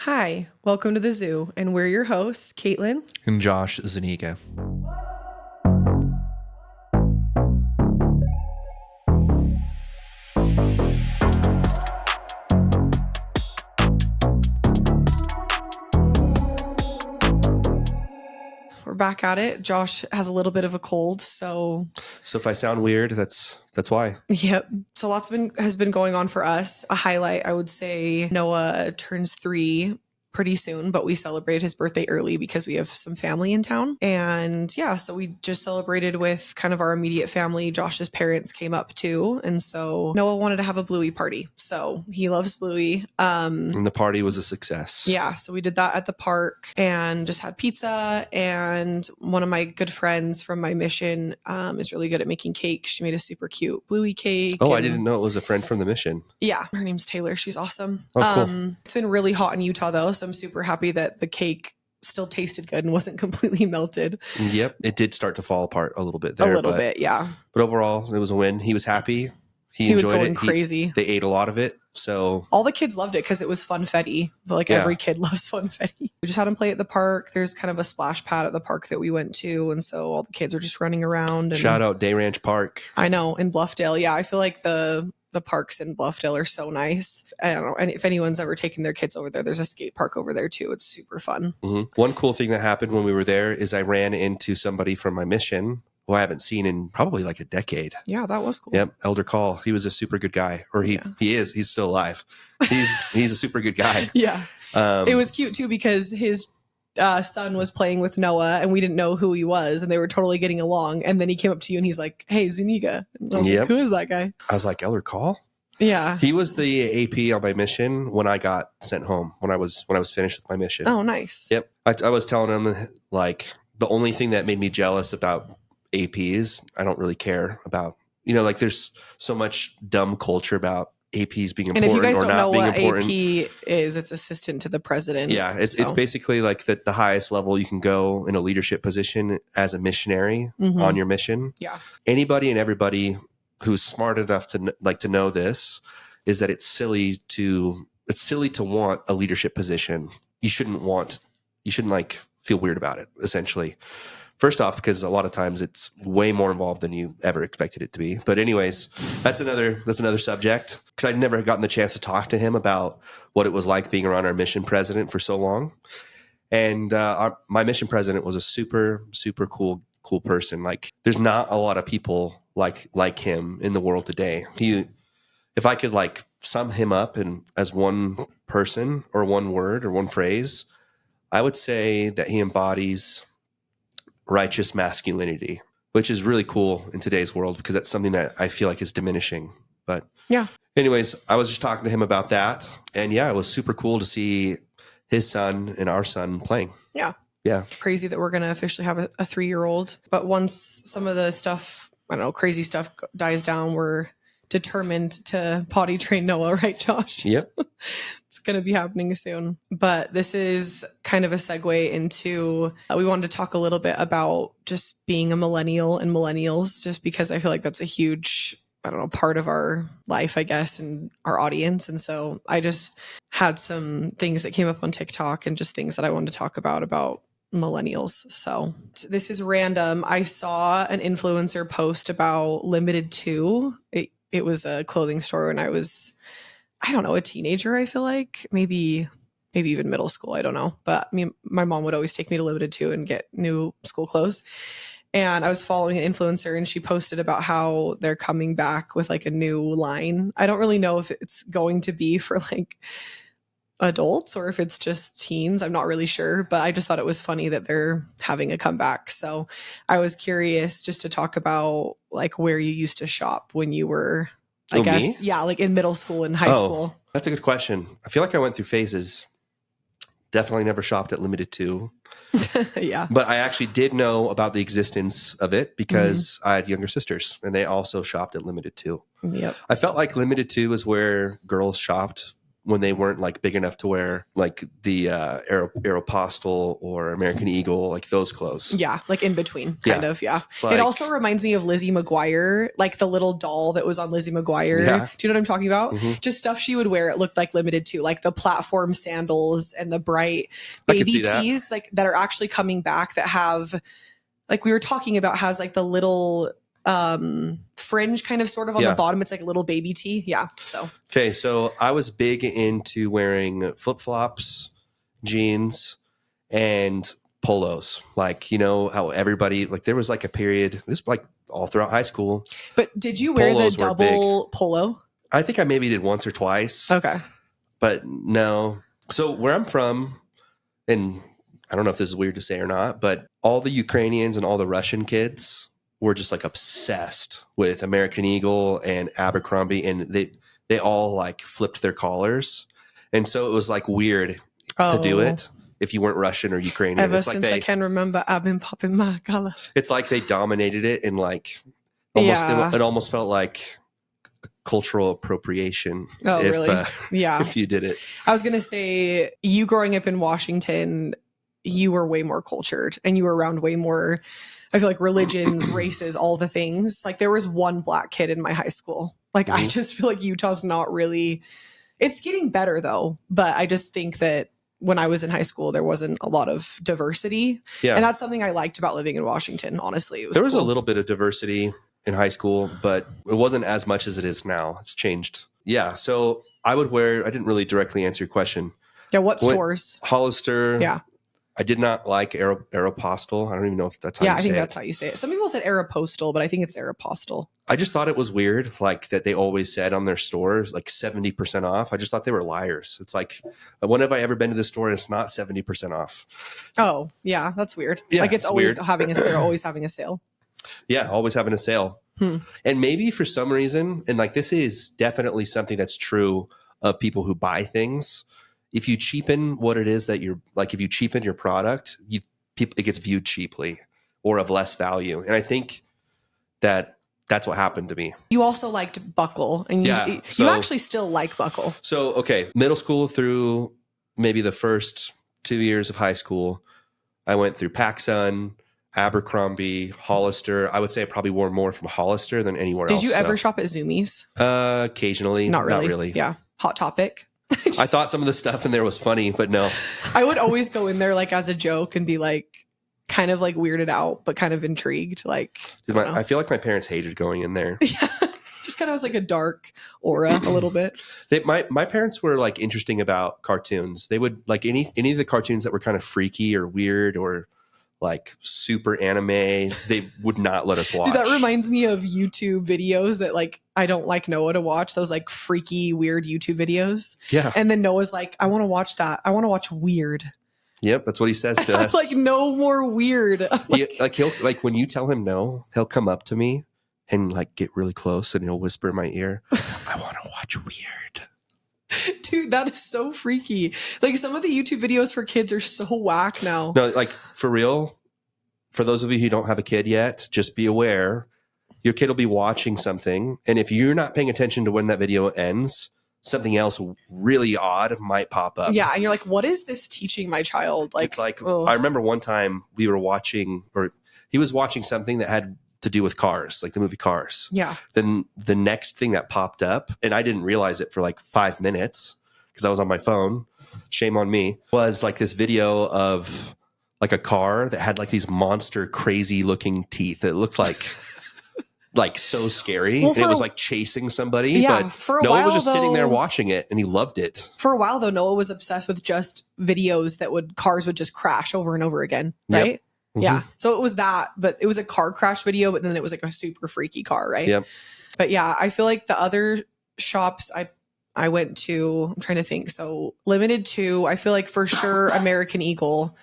Hi, welcome to the zoo, and we're your hosts, Caitlin. And Josh Zaniga. We're back at it. Josh has a little bit of a cold, so if I sound weird, that's why. Yep. So lots has been going on for us. A highlight, I would say, Noah turns 3 pretty soon, but we celebrated his birthday early because we have some family in town. And yeah, so we just celebrated with kind of our immediate family. Josh's parents came up too. And so Noah wanted to have a Bluey party. So he loves Bluey. And the party was a success. Yeah. So we did that at the park and just had pizza. And one of my good friends from my mission is really good at making cake. She made a super cute Bluey cake. Oh, I didn't know it was a friend from the mission. Yeah. Her name's Taylor. She's awesome. Oh, cool. It's been really hot in Utah though. So I'm super happy that the cake still tasted good and wasn't completely melted. Yep. It did start to fall apart a little bit there. A little bit, yeah. But overall, it was a win. He was happy. He was enjoyed going it. crazy. They ate a lot of it. So all the kids loved it because it was funfetti. Every kid loves funfetti. We just had them play at the park. There's kind of a splash pad at the park that we went to. And so all the kids are just running around. And shout out Day Ranch Park. I know, in Bluffdale. Yeah, I feel like the parks in Bluffdale are so nice. I don't know. And if anyone's ever taken their kids over there, there's a skate park over there too. It's super fun. Mm-hmm. One cool thing that happened when we were there is I ran into somebody from my mission who I haven't seen in probably like a decade. Yeah, that was cool. Yep, Elder Call. He was a super good guy, or he is. He's still alive. He's a super good guy. Yeah, it was cute too because his son was playing with Noah, and we didn't know who he was, and they were totally getting along. And then he came up to you, and he's like, "Hey, Zuniga." And I was like, "Who is that guy?" I was like, Elder Call. Yeah, he was the AP on my mission when I got sent home. When I was finished with my mission. Oh, nice. Yep, I was telling him like the only thing that made me jealous about APs, I don't really care about. Like there's so much dumb culture about APs being important and if you guys or don't not know being what important. AP is, it's assistant to the president. Yeah, it's basically like the highest level you can go in a leadership position as a missionary on your mission. Yeah, anybody and everybody who's smart enough to know this is that it's silly to want a leadership position. You shouldn't like feel weird about it, essentially. First off, because a lot of times it's way more involved than you ever expected it to be. But anyways, that's another subject, because I'd never gotten the chance to talk to him about what it was like being around our mission president for so long. And my mission president was a super, super cool person. Like there's not a lot of people like him in the world today. If I could like sum him up as one person or one word or one phrase, I would say that he embodies righteous masculinity, which is really cool in today's world because that's something that I feel like is diminishing. But yeah, anyways, I was just talking to him about that, and yeah, it was super cool to see his son and our son playing. Yeah, crazy that we're gonna officially have a 3-year-old. But once some of the stuff, I don't know, crazy stuff dies down, we're determined to potty train Noah, right, Josh? Yep. It's going to be happening soon. But this is kind of a segue into, we wanted to talk a little bit about just being a millennial and millennials, just because I feel like that's a huge, part of our life, I guess, and our audience. And so I just had some things that came up on TikTok and just things that I wanted to talk about millennials. So this is random. I saw an influencer post about Limited 2. It was a clothing store when I was, a teenager, I feel like. Maybe even middle school. I don't know. But my mom would always take me to Limited 2 and get new school clothes. And I was following an influencer, and she posted about how they're coming back with like a new line. I don't really know if it's going to be for like adults or if it's just teens. I'm not really sure, but I just thought it was funny that they're having a comeback. So I was curious just to talk about like where you used to shop when you were, I guess, like in middle school and high school. That's a good question. I feel like I went through phases. Definitely never shopped at Limited 2. Yeah. But I actually did know about the existence of it because I had younger sisters and they also shopped at Limited 2. Yep. I felt like Limited 2 is where girls shopped when they weren't like big enough to wear like the Aeropostale or American Eagle, like those clothes. Yeah, like in between, kind of. Yeah. Like, it also reminds me of Lizzie McGuire, like the little doll that was on Lizzie McGuire. Yeah. Do you know what I'm talking about? Mm-hmm. Just stuff she would wear. It looked like limited to, like the platform sandals and the bright baby tees, like that are actually coming back that have, like we were talking about, has like the little fringe kind of sort of on the bottom. It's like a little baby tee. Yeah. So okay, so I was big into wearing flip-flops, jeans, and polos. Like, you know how everybody, like there was like a period, it was like all throughout high school. But did you wear the double polo? I think I maybe did once or twice. Okay. But no. So where I'm from, and I don't know if this is weird to say or not, but all the Ukrainians and all the Russian kids were just like obsessed with American Eagle and Abercrombie, and they all like flipped their collars. And so it was like weird to do it if you weren't Russian or Ukrainian. Ever it's since like I can remember, I've been popping my collar. It's like they dominated it, and like almost it almost felt like cultural appropriation. Really? Yeah. If you did it. I was gonna say, you growing up in Washington, you were way more cultured, and you were around way more, I feel like, religions, races, all the things. Like there was one black kid in my high school. Like I just feel like Utah's not really, it's getting better though. But I just think that when I was in high school, there wasn't a lot of diversity. Yeah. And that's something I liked about living in Washington, honestly. There was a little bit of diversity in high school, but it wasn't as much as it is now. It's changed. Yeah. So I didn't really directly answer your question. Yeah. What stores? Hollister. Yeah. I did not like Aeropostale. I don't even know if that's how you say it. Yeah, I think that's how you say it. Some people said Aeropostale, but I think it's Aeropostale. I just thought it was weird, like that they always said on their stores, like 70% off. I just thought they were liars. It's like, when have I ever been to the store and it's not 70% off? Oh, yeah, that's weird. Yeah, like it's always weird. They're always having a sale. Yeah, always having a sale. And maybe for some reason, and like this is definitely something that's true of people who buy things. If you cheapen what it is that you're like, if you cheapen your product, it gets viewed cheaply or of less value. And I think that's what happened to me. You also liked Buckle, and you actually still like Buckle. So, okay, middle school through maybe the first 2 years of high school, I went through PacSun, Abercrombie, Hollister. I would say I probably wore more from Hollister than anywhere else. Did you ever shop at Zumiez? Occasionally. Not really. Yeah. Hot Topic. I thought some of the stuff in there was funny, but no. I would always go in there like as a joke and be like kind of like weirded out, but kind of intrigued. Like, I feel like my parents hated going in there. Yeah. Just kind of was like a dark aura a little bit. My parents were like interesting about cartoons. They would like any of the cartoons that were kind of freaky or weird or like super anime, they would not let us watch. Dude, that reminds me of YouTube videos that like I don't like Noah to watch, those like freaky weird YouTube videos. Yeah. And then Noah's like, I want to watch that. I want to watch weird. Yep, that's what he says to us. Like, no more weird. He'll like when you tell him no, he'll come up to me and like get really close and he'll whisper in my ear, I want to watch weird. Dude, that is so freaky. Like some of the YouTube videos for kids are so whack now. No, like for real, for those of you who don't have a kid yet, just be aware your kid will be watching something. And if you're not paying attention to when that video ends, something else really odd might pop up. Yeah. And you're like, what is this teaching my child? Like, it's like, I remember one time we were watching, or he was watching something that had to do with cars, like the movie Cars. Yeah. Then the next thing that popped up, and I didn't realize it for like 5 minutes because I was on my phone, shame on me, was like this video of like a car that had like these monster crazy looking teeth. It looked like like so scary. Well, and it was like chasing somebody. Yeah, but for a Noah while, was just sitting there watching it and he loved it. For a while though, Noah was obsessed with just videos that cars would just crash over and over again. Right? Yep. Mm-hmm. Yeah. So it was that, but it was a car crash video, but then it was like a super freaky car, right? Yep. But yeah, I feel like the other shops I went to, I'm trying to think. So Limited Too, I feel like for sure American Eagle.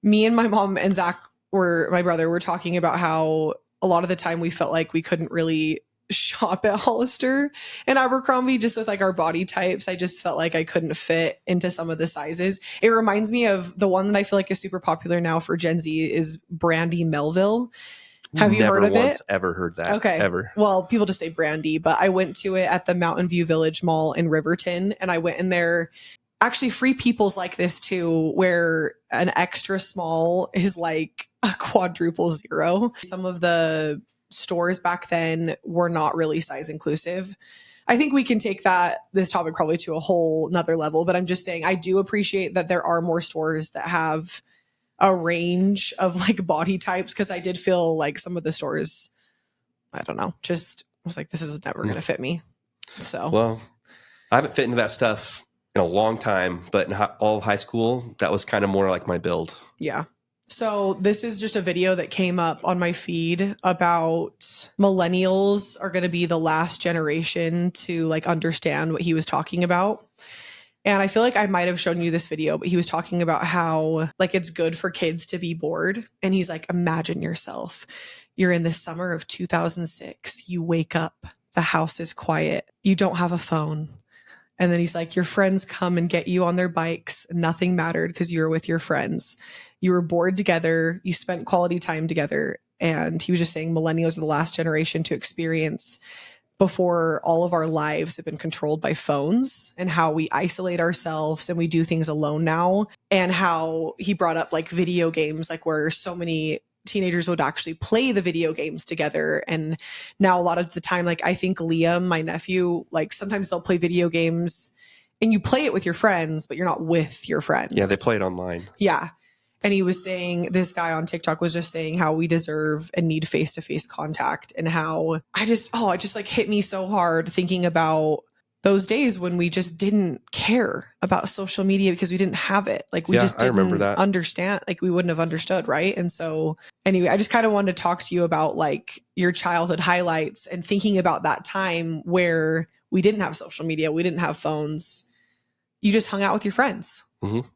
Me and my mom and Zach my brother were talking about how a lot of the time we felt like we couldn't really shop at Hollister and Abercrombie just with like our body types. I just felt like I couldn't fit into some of the sizes. It reminds me of the one that I feel like is super popular now for Gen Z is Brandy Melville. Have you Never heard of once it? ever heard that. Okay. Ever. Well, people just say brandy, but I went to it at the Mountain View Village Mall in Riverton, and I went in there. Actually, Free People's like this too, where an extra small is like a quadruple zero. Some of the stores back then were not really size inclusive. I think we can take this topic probably to a whole nother level, but I'm just saying I do appreciate that there are more stores that have a range of like body types, because I did feel like some of the stores, I don't know, just was like, this is never going to fit me. So, well, I haven't fit into that stuff in a long time, but in all of high school, that was kind of more like my build. Yeah. So this is just a video that came up on my feed about millennials are going to be the last generation to like understand what he was talking about. And I feel like I might have shown you this video, but he was talking about how like it's good for kids to be bored. And he's like, imagine yourself. You're in the summer of 2006. You wake up. The house is quiet. You don't have a phone. And then he's like, your friends come and get you on their bikes. Nothing mattered because you were with your friends. You were bored together. You spent quality time together. And he was just saying millennials are the last generation to experience before all of our lives have been controlled by phones, and how we isolate ourselves and we do things alone now. And how he brought up like video games, like where so many teenagers would actually play the video games together. And now a lot of the time, like I think Liam, my nephew, like sometimes they'll play video games and you play it with your friends, but you're not with your friends. Yeah, they play it online. Yeah. And he was saying, this guy on TikTok was just saying how we deserve and need face-to-face contact, and how it just like hit me so hard thinking about those days when we just didn't care about social media because we didn't have it. Like we just didn't remember that. understand, like we wouldn't have understood. Right. And so anyway, I just kind of wanted to talk to you about like your childhood highlights and thinking about that time where we didn't have social media. We didn't have phones. You just hung out with your friends. Mm-hmm.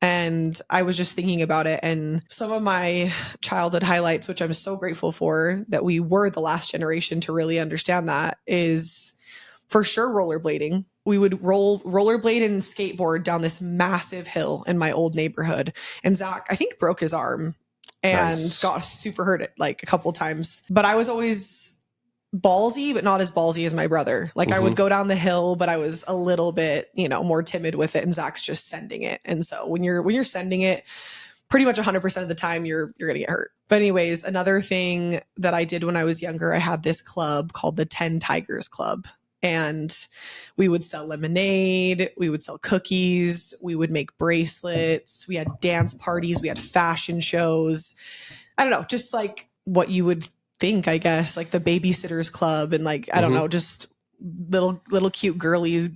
And I was just thinking about it, and some of my childhood highlights, which I'm so grateful for that we were the last generation to really understand that, is for sure rollerblading. We would rollerblade and skateboard down this massive hill in my old neighborhood. And Zach, I think, broke his arm and got super hurt like a couple times. But I was always ballsy, but not as ballsy as my brother. Like I would go down the hill, but I was a little bit, more timid with it, and Zach's just sending it. And so when you're sending it, pretty much 100% of the time you're going to get hurt. But anyways, another thing that I did when I was younger, I had this club called the 10 Tigers Club. And we would sell lemonade, we would sell cookies, we would make bracelets, we had dance parties, we had fashion shows. I don't know, just like what you would think, I guess, like the babysitters club, and like I don't know, just little cute girlies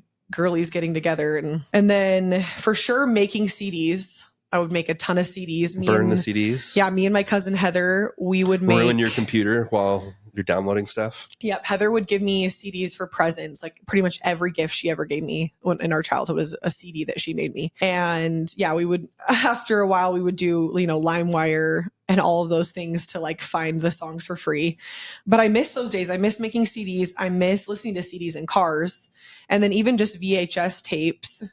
getting together. And then for sure making CDs. I would make a ton of CDs. Burn the CDs. Yeah, me and my cousin Heather, we would ruin your computer while you're downloading stuff. Yep, Heather would give me CDs for presents. Like pretty much every gift she ever gave me in our childhood was a CD that she made me. And yeah, we would, after a while, we would do LimeWire and all of those things to like find the songs for free. But I miss those days. I miss making CDs. I miss listening to CDs in cars, and then even just VHS tapes,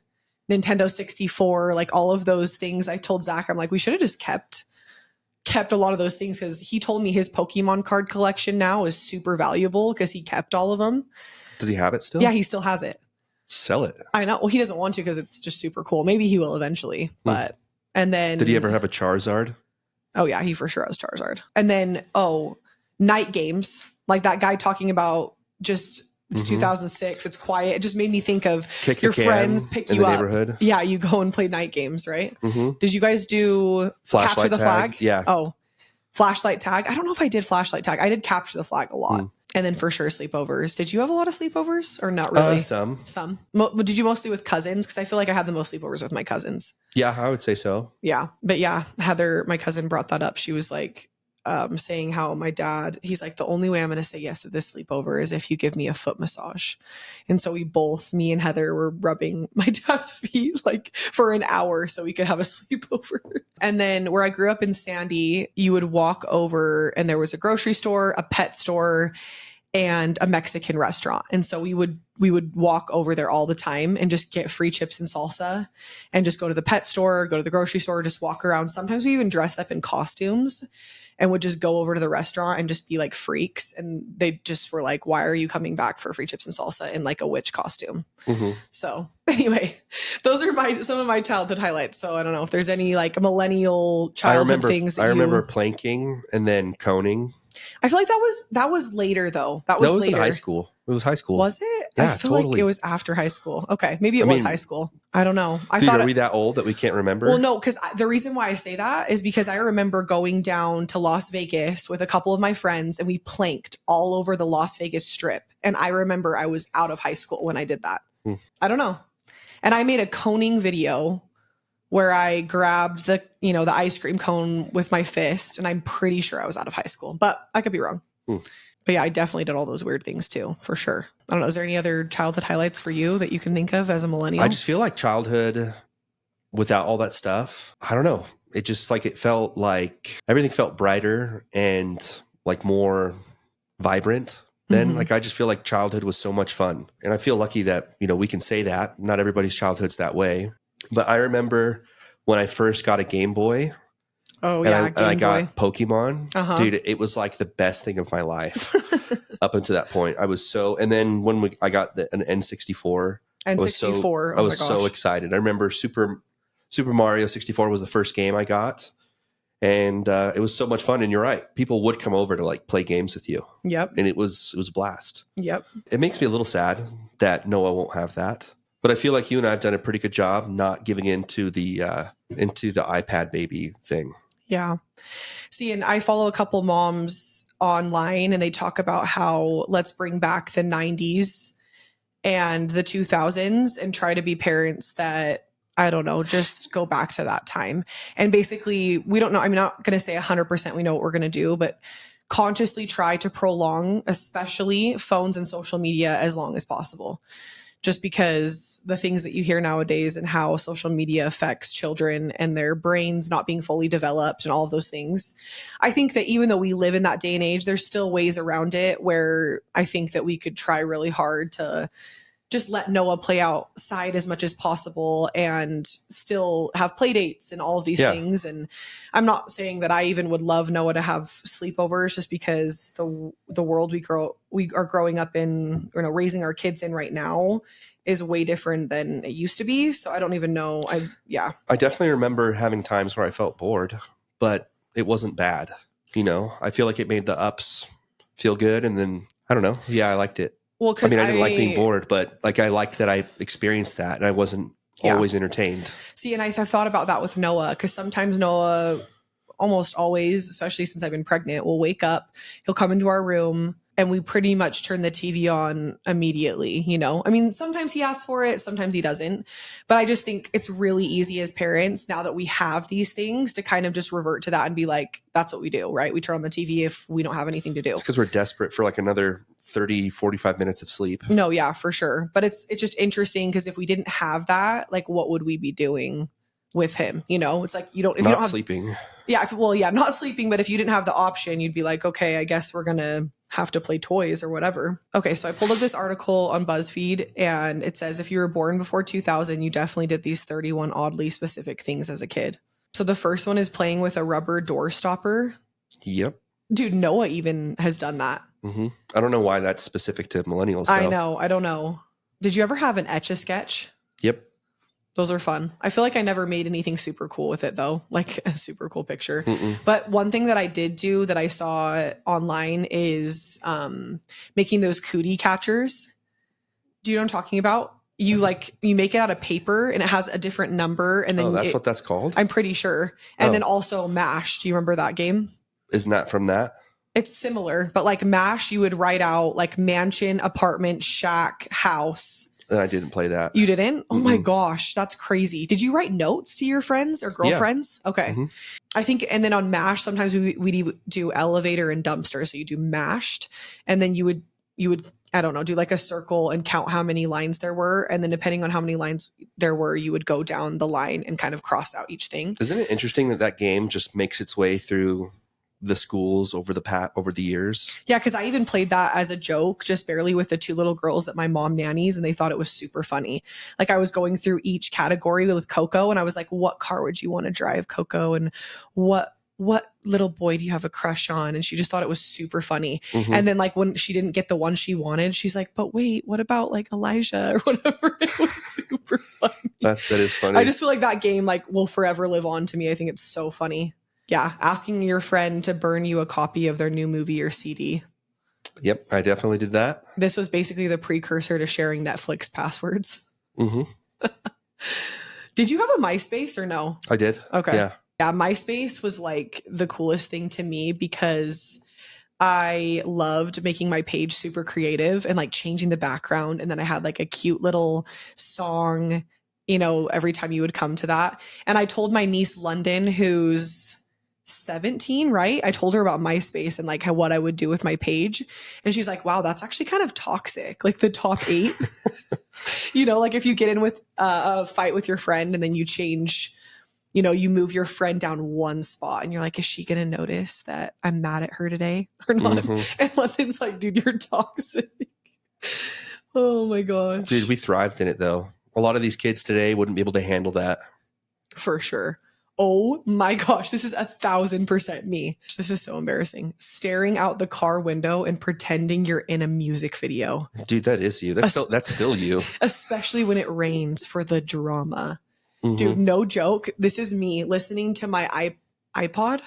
Nintendo 64, like all of those things. I told Zach, I'm like, we should have just kept a lot of those things, because he told me his Pokemon card collection now is super valuable because he kept all of them. Does he have it still? Yeah, he still has it. Sell it. I know. Well, he doesn't want to because it's just super cool. Maybe he will eventually. But and then did he ever have a Charizard? Oh yeah, he for sure has Charizard. And then night games, like that guy talking about just. It's 2006. It's quiet. It just made me think of your friends pick you up. Neighborhood. Yeah, you go and play night games, right? Did you guys do Capture the Flag? Yeah. Oh, flashlight tag. I don't know if I did flashlight tag. I did Capture the Flag a lot. And then for sure sleepovers. Did you have a lot of sleepovers or not really? Some. Did you mostly with cousins? Because I feel like I had the most sleepovers with my cousins. Yeah, I would say so. Yeah. But yeah, Heather, my cousin, brought that up. She was like, saying how my dad, he's like, the only way I'm going to say yes to this sleepover is if you give me a foot massage. And so me and Heather were rubbing my dad's feet like for an hour so we could have a sleepover. And then where I grew up in Sandy, you would walk over and there was a grocery store, a pet store, and a Mexican restaurant. And so we would walk over there all the time and just get free chips and salsa and just go to the pet store, go to the grocery store, just walk around. Sometimes we even dress up in costumes and would just go over to the restaurant and just be like freaks. And they just were like, why are you coming back for free chips and salsa in like a witch costume? So anyway, those are some of my childhood highlights. So I don't know if there's any like millennial childhood things that I remember planking and then coning. I feel like that was later though. That was later. In high school. It was high school. Was it? Yeah, I feel like it was after high school. Okay, maybe it was high school. I don't know. Are we that old that we can't remember? Well, no, because the reason why I say that is because I remember going down to Las Vegas with a couple of my friends, and we planked all over the Las Vegas Strip. And I remember I was out of high school when I did that. I don't know. And I made a coning video where I grabbed the ice cream cone with my fist, and I'm pretty sure I was out of high school, but I could be wrong. But yeah, I definitely did all those weird things too, for sure. I don't know. Is there any other childhood highlights for you that you can think of as a millennial? I just feel like childhood without all that stuff, I don't know. It just like, it felt like everything felt brighter and like more vibrant then. Like, I just feel like childhood was so much fun. And I feel lucky that, we can say that. Not everybody's childhood's that way. But I remember when I first got a Game Boy. Oh, yeah. And I got Pokemon. Dude, it was like the best thing of my life up until that point. I was so, and then when I got an N64. N64. I was so excited. I remember Super Mario 64 was the first game I got. And it was so much fun. And you're right. People would come over to like play games with you. Yep. And it was a blast. Yep. It makes me a little sad that Noah won't have that. But I feel like you and I have done a pretty good job not giving into the iPad baby thing. Yeah. See, and I follow a couple moms online, and they talk about how let's bring back the 90s and the 2000s and try to be parents that, I don't know, just go back to that time. And basically, we don't know. I'm not going to say 100% we know what we're going to do, but consciously try to prolong, especially phones and social media, as long as possible. Just because the things that you hear nowadays and how social media affects children and their brains not being fully developed and all of those things. I think that even though we live in that day and age, there's still ways around it where I think that we could try really hard to just let Noah play outside as much as possible and still have play dates and all of these things. And I'm not saying that I even would love Noah to have sleepovers, just because the world we are growing up in, raising our kids in right now is way different than it used to be. So I don't even know. I definitely remember having times where I felt bored, but it wasn't bad. I feel like it made the ups feel good. And then I don't know. Yeah, I liked it. Well, I didn't like being bored, but like I liked that I experienced that and I wasn't always entertained. See, and I've thought about that with Noah, because sometimes Noah, almost always, especially since I've been pregnant, will wake up, he'll come into our room, and we pretty much turn the TV on immediately, sometimes he asks for it, sometimes he doesn't. But I just think it's really easy as parents, now that we have these things, to kind of just revert to that and be like, that's what we do, right? We turn on the TV if we don't have anything to do. It's because we're desperate for like another 30, 45 minutes of sleep. No, yeah, for sure. But it's just interesting, because if we didn't have that, like, what would we be doing with him? It's like, you don't have sleeping. Yeah. Not sleeping. But if you didn't have the option, you'd be like, okay, I guess we're going to have to play toys or whatever. Okay. So I pulled up this article on BuzzFeed, and it says, if you were born before 2000, you definitely did these 31 oddly specific things as a kid. So the first one is playing with a rubber door stopper. Yep. Dude, Noah even has done that. Mm-hmm. I don't know why that's specific to millennials. I know. I don't know. Did you ever have an Etch-a-Sketch? Yep. Those are fun. I feel like I never made anything super cool with it, though, like a super cool picture. Mm-mm. But one thing that I did do that I saw online is making those cootie catchers. Do you know what I'm talking about? You make it out of paper, and it has a different number. And then that's what that's called? I'm pretty sure. And then also MASH. Do you remember that game? Isn't that from that? It's similar, but like MASH, you would write out like mansion, apartment, shack, house. I didn't play that. You didn't? Oh my gosh, that's crazy. Did you write notes to your friends or girlfriends? Yeah. Okay. Mm-hmm. I think, and then on MASH, sometimes we do elevator and dumpster. So you do mashed, and then you would, I don't know, do like a circle and count how many lines there were. And then depending on how many lines there were, you would go down the line and kind of cross out each thing. Isn't it interesting that game just makes its way through the schools over the years? Yeah, because I even played that as a joke, just barely, with the two little girls that my mom nannies, and they thought it was super funny. Like, I was going through each category with Coco, and I was like, what car would you want to drive, Coco? And what little boy do you have a crush on? And she just thought it was super funny. Mhm. And then like when she didn't get the one she wanted, she's like, but wait, what about like Elijah or whatever? It was super funny. That is funny. I just feel like that game like will forever live on to me. I think it's so funny. Yeah. Asking your friend to burn you a copy of their new movie or CD. Yep, I definitely did that. This was basically the precursor to sharing Netflix passwords. Hmm. Did you have a MySpace or no? I did. Okay. Yeah. Yeah, MySpace was like the coolest thing to me because I loved making my page super creative and like changing the background. And then I had like a cute little song, you know, every time you would come to that. And I told my niece London, who's 17, right? I told her about MySpace and like how what I would do with my page. And she's like, wow, that's actually kind of toxic. Like the top 8. You know, like if you get in with a fight with your friend and then you change, you know, you move your friend down one spot and you're like, is she going to notice that I'm mad at her today or not? Mhm. And London's like, dude, you're toxic. Oh my gosh. Dude, we thrived in it though. A lot of these kids today wouldn't be able to handle that. For sure. Oh my gosh, this is 1,000% me. This is so embarrassing. Staring out the car window and pretending you're in a music video. Dude, that is you. That's still you. Especially when it rains for the drama. Mhm. Dude, no joke. This is me listening to my iPod.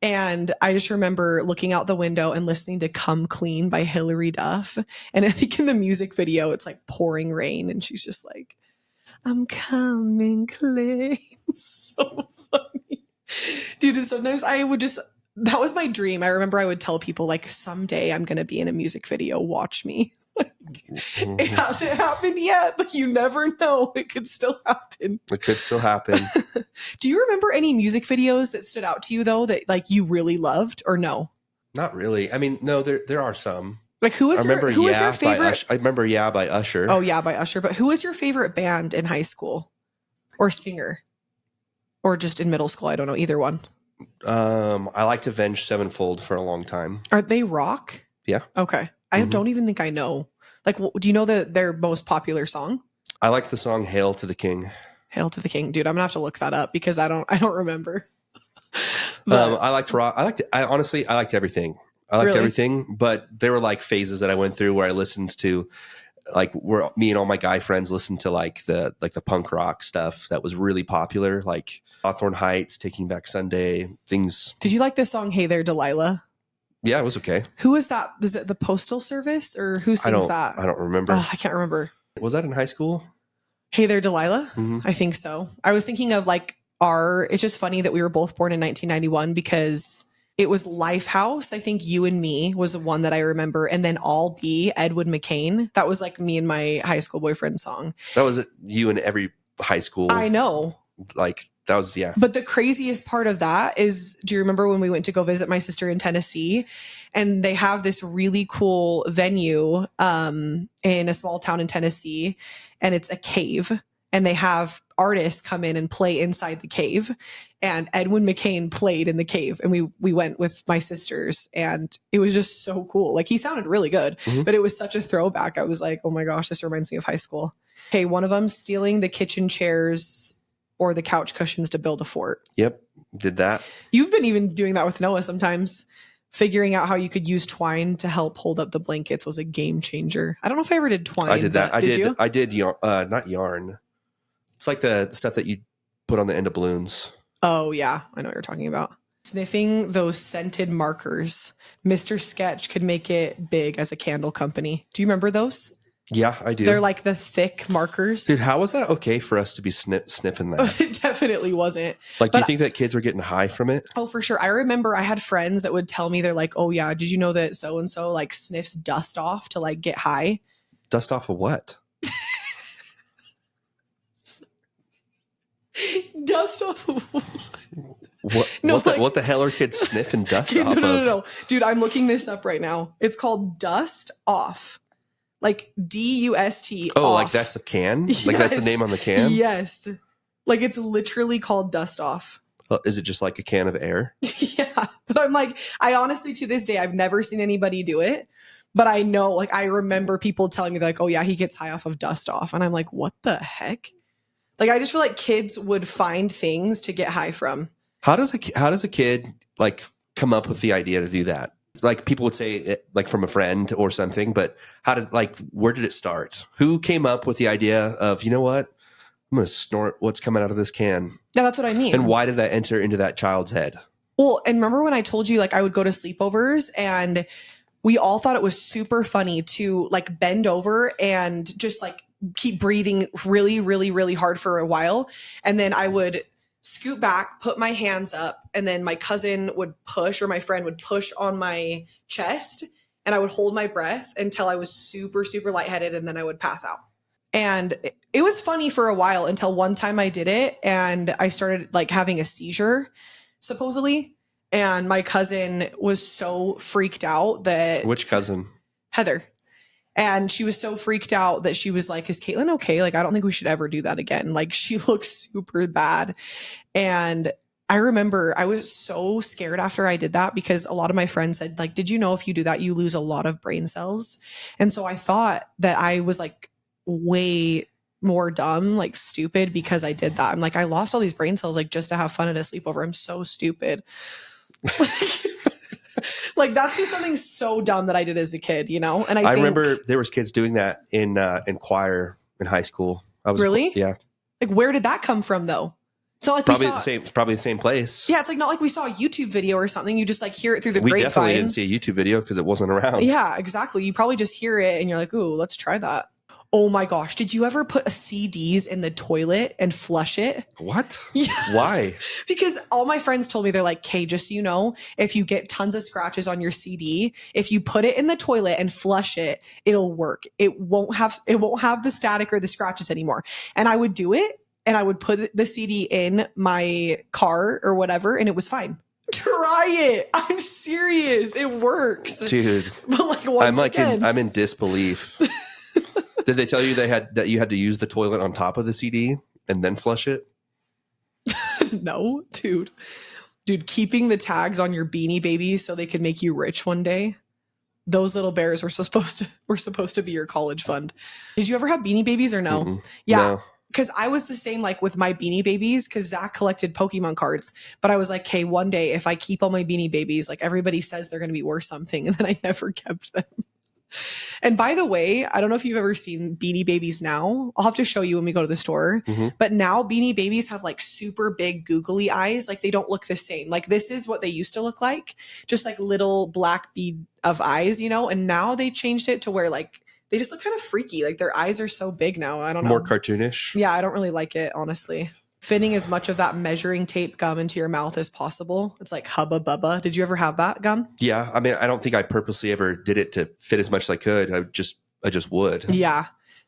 And I just remember looking out the window and listening to Come Clean by Hilary Duff. And I think in the music video, it's like pouring rain. And she's just like, I'm coming clean. So funny. Dude, sometimes I would just, that was my dream. I remember I would tell people like, someday I'm going to be in a music video. Watch me. It hasn't happened yet, but you never know. It could still happen. It could still happen. Do you remember any music videos that stood out to you though that like you really loved or no? Not really. I mean, no, there are some. Like who was I remember your Yeah favorite? I remember Yeah by Usher. Oh yeah, by Usher. But who was your favorite band in high school or singer or just in middle school? I don't know, either one. I liked Avenged Sevenfold for a long time. Are they rock? Yeah. Okay. I don't even think I know. Like, do you know their most popular song? I like the song Hail to the King. Hail to the King. Dude, I'm gonna have to look that up because I don't remember. But, I liked rock. I honestly liked everything. I liked Really? everything, but there were like phases that I went through where I listened to like where me and all my guy friends listened to like the punk rock stuff that was really popular, like Hawthorne Heights, Taking Back Sunday, things. did you like this song Hey There Delilah? Yeah, it was okay. Who is that? Is it the Postal Service or who sings that? I don't remember. Oh, I can't remember. Was that in high school? Hey There Delilah? Mhm. I think so. I was thinking of like it's just funny that we were both born in 1991 because it was Lifehouse. I think You and Me was the one that I remember. And then All Be, Edwin McCain. That was like me and my high school boyfriend song. That was you in every high school. I know. Like that was, yeah. But the craziest part of that is, do you remember when we went to go visit my sister in Tennessee and they have this really cool venue in a small town in Tennessee and it's a cave and they have artists come in and play inside the cave and Edwin McCain played in the cave and we went with my sisters and it was just so cool. Like he sounded really good, but it was such a throwback. I was like, oh my gosh, this reminds me of high school. Okay, one of them stealing the kitchen chairs or the couch cushions to build a fort. Yep, did that. You've been even doing that with Noah sometimes. Figuring out how you could use twine to help hold up the blankets was a game changer. I don't know if I ever did twine. I did that. Did you? I did yarn, not yarn. It's like the stuff that you put on the end of balloons. Oh yeah, I know what you're talking about. Sniffing those scented markers. Mr. Sketch could make it big as a candle company. Do you remember those? Yeah, I do. They're like the thick markers. Dude, how was that okay for us to be sniffing that? It definitely wasn't. Like, do you think that kids were getting high from it? Oh, for sure. I remember I had friends that would tell me, they're like, oh yeah, did you know that so-and-so like sniffs dust off to like get high? Dust off of what? Dust off of What, No, what the hell are kids sniffing dust Dude, off of? no. Dude, I'm looking this up right now. It's called Dust Off. Like DUST. Oh, off. like that's a can? Like that's the Yes. name on the can? Yes. Like it's literally called Dust Off. Is it just like a can of air? Yeah. But I'm like, I honestly, to this day, I've never seen anybody do it. But I know, like, I remember people telling me, like, oh, yeah, he gets high off of dust off. And I'm like, what the heck? Like, I just feel like kids would find things to get high from. How does a kid like come up with the idea to do that? Like people would say it, like from a friend or something, but where did it start? Who came up with the idea of, you know what? I'm going to snort what's coming out of this can. Yeah, that's what I mean. And why did that enter into that child's head? Well, and remember when I told you like I would go to sleepovers and we all thought it was super funny to like bend over and just like keep breathing really, really, really hard for a while. And then I would scoot back, put my hands up, and then my cousin would push or my friend would push on my chest and I would hold my breath until I was super, super lightheaded and then I would pass out. And it was funny for a while until one time I did it and I started like having a seizure, supposedly. And my cousin was so freaked out that... Which cousin? Heather. And she was so freaked out that she was like, is Caitlin okay? Like, I don't think we should ever do that again. Like, she looks super bad. And I remember I was so scared after I did that because a lot of my friends said, like, did you know if you do that, you lose a lot of brain cells? And so I thought that I was like way more dumb, like stupid because I did that. I'm like, I lost all these brain cells like just to have fun at a sleepover. I'm so stupid. Like that's just something so dumb that I did as a kid, you know? And I remember there was kids doing that in choir in high school. Really? Yeah. Like where did that come from though? It's not like probably the same place. Yeah, it's like not like we saw a YouTube video or something. You just like hear it through the grapevine. We definitely didn't see a YouTube video because it wasn't around. Yeah, exactly. You probably just hear it and you're like, ooh, let's try that. Oh my gosh. Did you ever put CDs in the toilet and flush it? What? Yeah. Why? Because all my friends told me, they're like, Kay, just so you know, if you get tons of scratches on your CD, if you put it in the toilet and flush it, it'll work. It won't have the static or the scratches anymore. And I would do it and I would put the CD in my car or whatever and it was fine. Try it. I'm serious. It works. Dude. But like once again, I'm in disbelief. Did they tell you that you had to use the toilet on top of the CD and then flush it? No, dude. Dude, keeping the tags on your Beanie Babies so they could make you rich one day. Those little bears were supposed to be your college fund. Did you ever have Beanie Babies or no? Mm-mm. Yeah. No. Because I was the same like with my Beanie Babies because Zach collected Pokemon cards. But I was like, hey, one day if I keep all my Beanie Babies, like everybody says they're going to be worth something. And then I never kept them. And by the way, I don't know if you've ever seen Beanie Babies now. I'll have to show you when we go to the store. Mm-hmm. But now Beanie Babies have like super big googly eyes. Like they don't look the same. Like this is what they used to look like. Just like little black bead of eyes, you know? And now they changed it to where like they just look kind of freaky. Like their eyes are so big now. I don't know. More cartoonish. Yeah, I don't really like it, honestly. Fitting as much of that measuring tape gum into your mouth as possible. It's like Hubba Bubba. Did you ever have that gum? Yeah. I mean, I don't think I purposely ever did it to fit as much as I could. I just would. Yeah.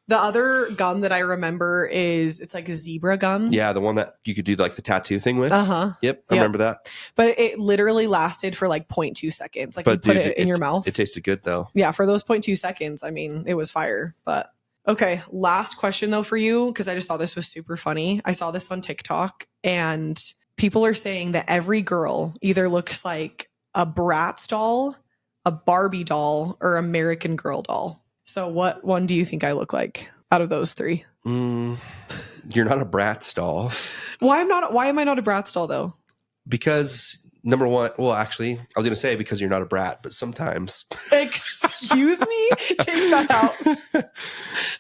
The other gum that I remember is it's like a zebra gum. Yeah, the one that you could do like the tattoo thing with. Uh-huh. Yep, I remember that. But it literally lasted for like 0.2 seconds. Like you put it in your mouth. It tasted good though. Yeah, for those 0.2 seconds, I mean, it was fire. But okay, last question though for you, because I just thought this was super funny. I saw this on TikTok and people are saying that every girl either looks like a Bratz doll, a Barbie doll, or American Girl doll. So what one do you think I look like out of those three? You're not a Bratz doll. Why am I not a Bratz doll though? Because number one, well, actually, I was going to say because you're not a brat, but sometimes. Excuse me? Take that out.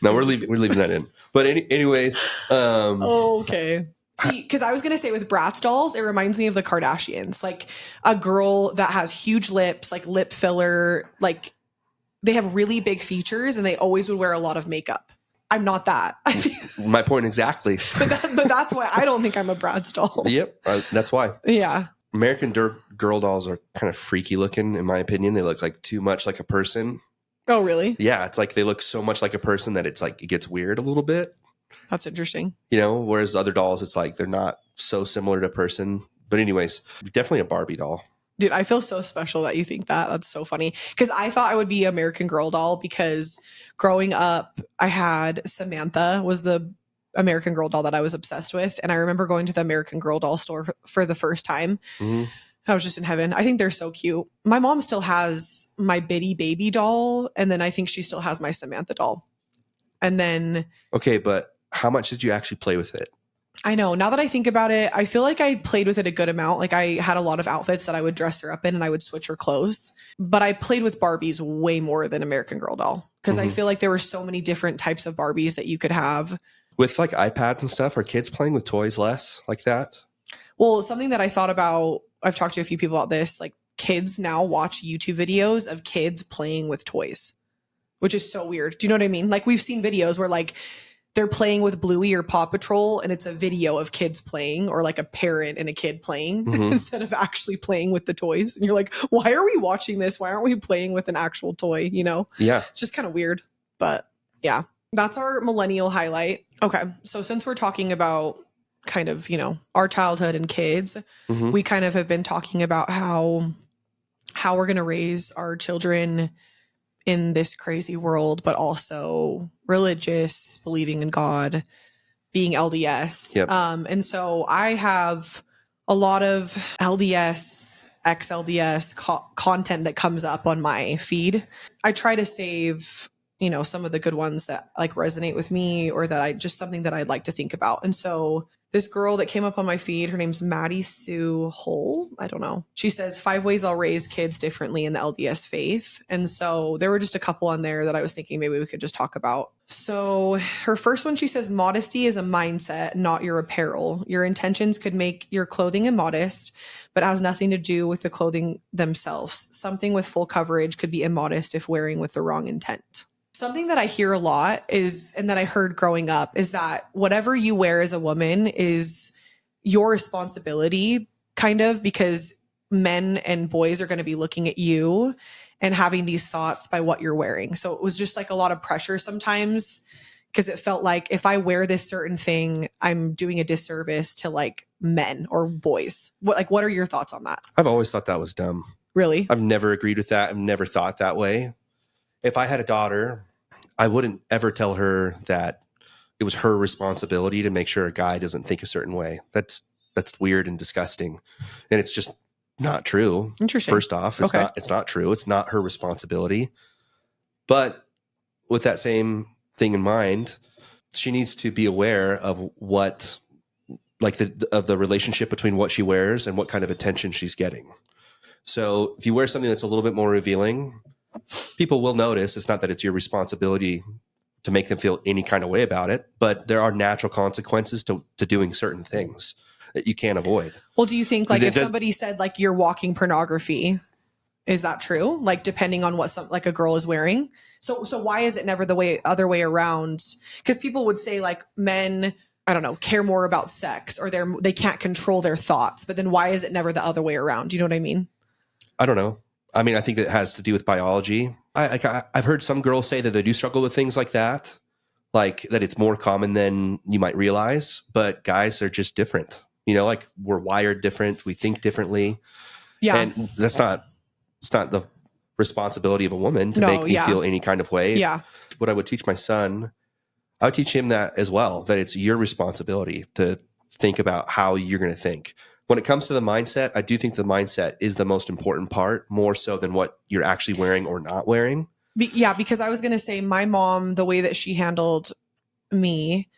No, we're leaving that in. But anyways. Okay. See, because I was going to say with Bratz dolls, it reminds me of the Kardashians. Like a girl that has huge lips, like lip filler, like they have really big features and they always would wear a lot of makeup. I'm not that. My point exactly. But that's why I don't think I'm a Bratz doll. Yep. That's why. Yeah. American Girl dolls are kind of freaky looking, in my opinion. They look like too much like a person. Oh, really? Yeah. It's like they look so much like a person that it's like it gets weird a little bit. That's interesting. You know, whereas other dolls, it's like they're not so similar to a person. But anyways, definitely a Barbie doll. Dude, I feel so special that you think that. That's so funny. Because I thought I would be American Girl doll because growing up, I had Samantha was the American Girl doll that I was obsessed with. And I remember going to the American Girl doll store for the first time. Mm-hmm. I was just in heaven. I think they're so cute. My mom still has my Bitty Baby doll. And then I think she still has my Samantha doll. And then... Okay, but how much did you actually play with it? I know. Now that I think about it, I feel like I played with it a good amount. Like I had a lot of outfits that I would dress her up in and I would switch her clothes. But I played with Barbies way more than American Girl doll because I feel like there were so many different types of Barbies that you could have. With like iPads and stuff, are kids playing with toys less like that? Well, something that I thought about, I've talked to a few people about this, like kids now watch YouTube videos of kids playing with toys, which is so weird. Do you know what I mean? Like we've seen videos where like they're playing with Bluey or Paw Patrol and it's a video of kids playing or like a parent and a kid playing instead of actually playing with the toys. And you're like, why are we watching this? Why aren't we playing with an actual toy? You know? Yeah. It's just kind of weird. But yeah, that's our millennial highlight. Okay. So since we're talking about kind of, you know, our childhood and kids, we kind of have been talking about how we're going to raise our children in this crazy world, but also religious, believing in God, being LDS. Yep. And so I have a lot of LDS, ex-LDS content that comes up on my feed. I try to save, you know, some of the good ones that like resonate with me or that I just something that I'd like to think about. And so this girl that came up on my feed, her name's Maddie Sue Hull. I don't know. She says 5 ways I'll raise kids differently in the LDS faith. And so there were just a couple on there that I was thinking maybe we could just talk about. So her first one, she says, modesty is a mindset, not your apparel. Your intentions could make your clothing immodest, but has nothing to do with the clothing themselves. Something with full coverage could be immodest if wearing with the wrong intent. Something that I hear a lot is, and that I heard growing up, is that whatever you wear as a woman is your responsibility, kind of, because men and boys are going to be looking at you and having these thoughts by what you're wearing. So it was just like a lot of pressure sometimes because it felt like if I wear this certain thing, I'm doing a disservice to like men or boys. What are your thoughts on that? I've always thought that was dumb. Really? I've never agreed with that. I've never thought that way. If I had a daughter, I wouldn't ever tell her that it was her responsibility to make sure a guy doesn't think a certain way. That's weird and disgusting. And it's just not true. Interesting. First off, it's not true. It's not her responsibility. But with that same thing in mind, she needs to be aware of what, like of the relationship between what she wears and what kind of attention she's getting. So if you wear something that's a little bit more revealing, people will notice. It's not that it's your responsibility to make them feel any kind of way about it, but there are natural consequences to doing certain things that you can't avoid. Well, do you think like if somebody said like you're walking pornography, is that true? Like depending on what like a girl is wearing. So why is it never the other way around? Because people would say like men, I don't know, care more about sex or they can't control their thoughts. But then why is it never the other way around? Do you know what I mean? I don't know. I mean, I think it has to do with biology. I've heard some girls say that they do struggle with things like that, like that it's more common than you might realize. But guys are just different. You know, like we're wired different. We think differently. Yeah. And it's not the responsibility of a woman to make me feel any kind of way. Yeah. What I would teach my son, I would teach him that as well, that it's your responsibility to think about how you're going to think. When it comes to the mindset, I do think the mindset is the most important part, more so than what you're actually wearing or not wearing. Yeah, because I was going to say my mom, the way that she handled me,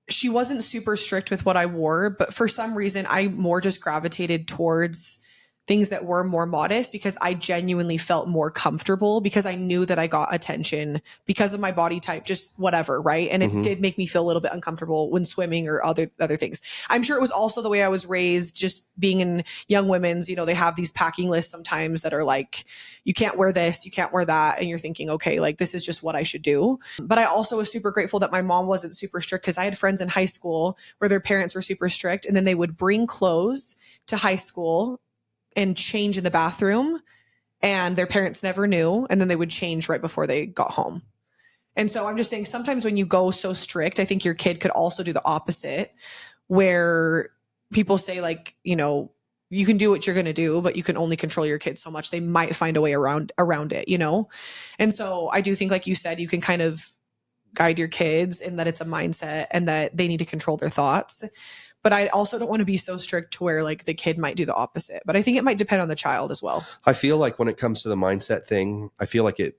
she wasn't super strict with what I wore, but for some reason I more just gravitated towards things that were more modest because I genuinely felt more comfortable because I knew that I got attention because of my body type, just whatever, right? And it did make me feel a little bit uncomfortable when swimming or other things. I'm sure it was also the way I was raised, just being in young women's, you know, they have these packing lists sometimes that are like, you can't wear this, you can't wear that. And you're thinking, okay, like this is just what I should do. But I also was super grateful that my mom wasn't super strict because I had friends in high school where their parents were super strict and then they would bring clothes to high school and change in the bathroom and their parents never knew. And then they would change right before they got home. And so I'm just saying sometimes when you go so strict, I think your kid could also do the opposite where people say like, you know, you can do what you're going to do, but you can only control your kids so much. They might find a way around it, you know? And so I do think, like you said, you can kind of guide your kids in that it's a mindset and that they need to control their thoughts. But I also don't want to be so strict to where like the kid might do the opposite. But I think it might depend on the child as well. I feel like when it comes to the mindset thing, I feel like and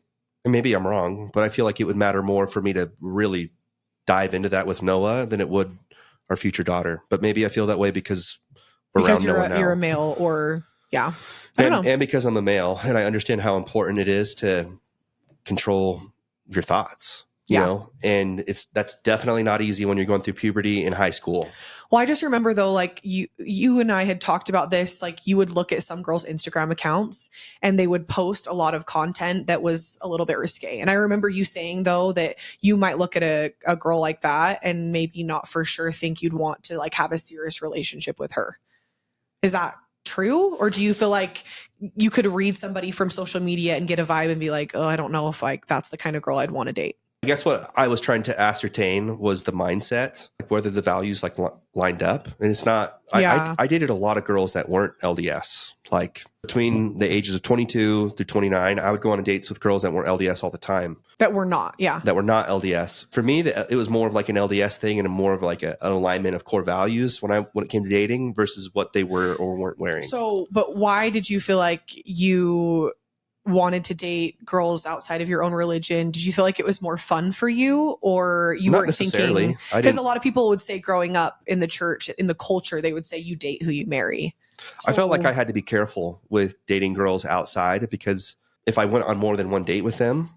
maybe I'm wrong, but I feel like it would matter more for me to really dive into that with Noah than it would our future daughter. But maybe I feel that way because we're Because around no one now. you're a male, or yeah. I don't know. And because I'm a male and I understand how important it is to control your thoughts, you know, and that's definitely not easy when you're going through puberty in high school. Well, I just remember though, like you and I had talked about this, like you would look at some girls' Instagram accounts and they would post a lot of content that was a little bit risque. And I remember you saying though that you might look at a girl like that and maybe not for sure think you'd want to like have a serious relationship with her. Is that true? Or do you feel like you could read somebody from social media and get a vibe and be like, oh, I don't know if like that's the kind of girl I'd want to date? I guess what I was trying to ascertain was the mindset, like whether the values like lined up. And it's not, I dated a lot of girls that weren't LDS. Like between the ages of 22 through 29, I would go on dates with girls that weren't LDS all the time. That were not, yeah. That were not LDS. For me, it was more of like an LDS thing and more of like an alignment of core values when it came to dating versus what they were or weren't wearing. So, but why did you feel like you wanted to date girls outside of your own religion? Did you feel like it was more fun for you, or you weren't thinking? Because a lot of people would say growing up in the church, in the culture, they would say you date who you marry. So, I felt like I had to be careful with dating girls outside because if I went on more than one date with them,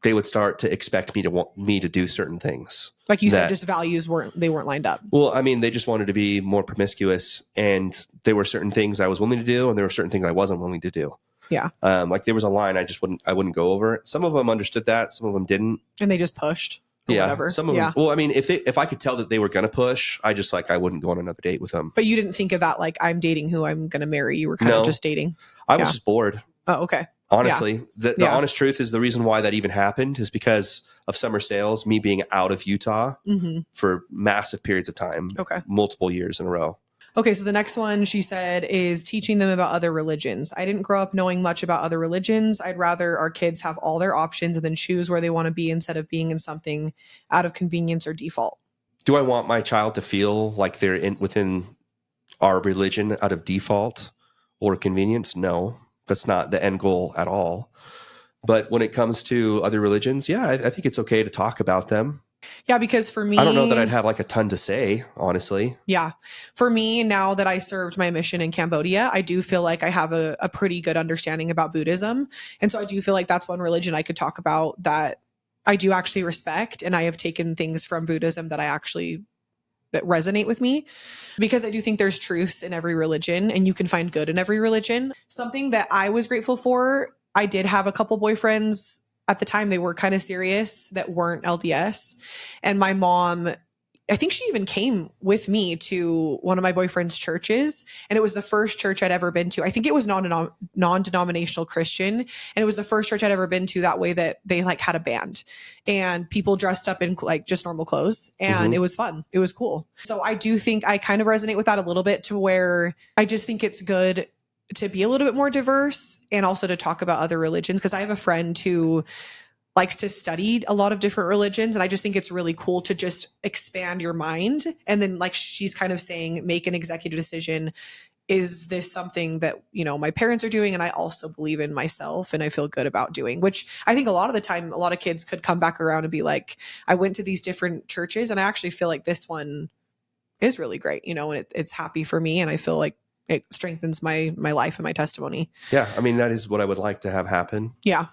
they would start to expect me to want me to do certain things. Like you said, just values weren't lined up. Well, I mean, they just wanted to be more promiscuous, and there were certain things I was willing to do, and there were certain things I wasn't willing to do. Yeah. Like there was a line I wouldn't go over. Some of them understood that, some of them didn't. And they just pushed. Yeah. Whatever. Some of them. Well, I mean, if I could tell that they were going to push, I wouldn't go on another date with them. But you didn't think of that like I'm dating who I'm going to marry. You were kind of just dating. I was just bored. Oh, okay. Honestly, the honest truth is the reason why that even happened is because of summer sales, me being out of Utah for massive periods of time. Okay. Multiple years in a row. Okay, so the next one she said is teaching them about other religions. I didn't grow up knowing much about other religions. I'd rather our kids have all their options and then choose where they want to be instead of being in something out of convenience or default. Do I want my child to feel like they're within our religion out of default or convenience? No, that's not the end goal at all. But when it comes to other religions, yeah, I think it's okay to talk about them. Yeah, because for me, I don't know that I'd have like a ton to say, honestly. Yeah. For me, now that I served my mission in Cambodia, I do feel like I have a pretty good understanding about Buddhism. And so I do feel like that's one religion I could talk about that I do actually respect. And I have taken things from Buddhism that resonate with me, because I do think there's truths in every religion and you can find good in every religion. Something that I was grateful for, I did have a couple boyfriends at the time. They were kind of serious that weren't LDS. And my mom, I think she even came with me to one of my boyfriend's churches. And it was the first church I'd ever been to. I think it was non-denominational Christian. And it was the first church I'd ever been to that way, that they like had a band and people dressed up in like just normal clothes. And it was fun. It was cool. So I do think I kind of resonate with that a little bit, to where I just think it's good to be a little bit more diverse and also to talk about other religions. Because I have a friend who likes to study a lot of different religions. And I just think it's really cool to just expand your mind. And then like she's kind of saying, make an executive decision. Is this something that, you know, my parents are doing and I also believe in myself and I feel good about doing? Which I think a lot of the time, a lot of kids could come back around and be like, I went to these different churches and I actually feel like this one is really great, you know, and it's happy for me. And I feel like it strengthens my life and my testimony. Yeah. I mean, that is what I would like to have happen. Yeah.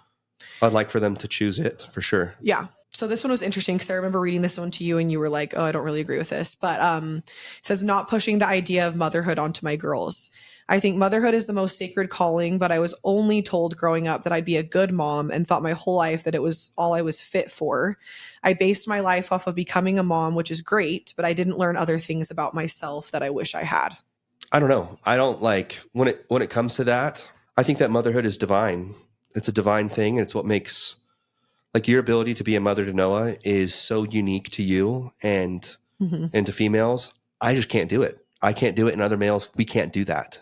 I'd like for them to choose it for sure. Yeah. So this one was interesting because I remember reading this one to you and you were like, oh, I don't really agree with this. But it says, not pushing the idea of motherhood onto my girls. I think motherhood is the most sacred calling, but I was only told growing up that I'd be a good mom and thought my whole life that it was all I was fit for. I based my life off of becoming a mom, which is great, but I didn't learn other things about myself that I wish I had. I don't know. I don't like when it comes to that. I think that motherhood is divine. It's a divine thing. And it's what makes, like, your ability to be a mother to Noah is so unique to you and to females. I just can't do it. I can't do it. And other males, we can't do that.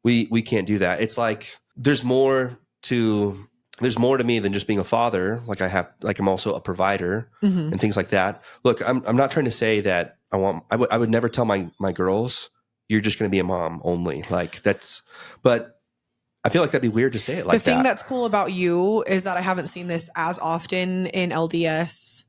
We can't do that. It's like, there's more to me than just being a father. Like I'm also a provider and things like that. Look, I'm not trying to say that I would never tell my girls, you're just going to be a mom only. Like but I feel like that'd be weird to say it like that. The thing that's cool about you is that I haven't seen this as often in LDS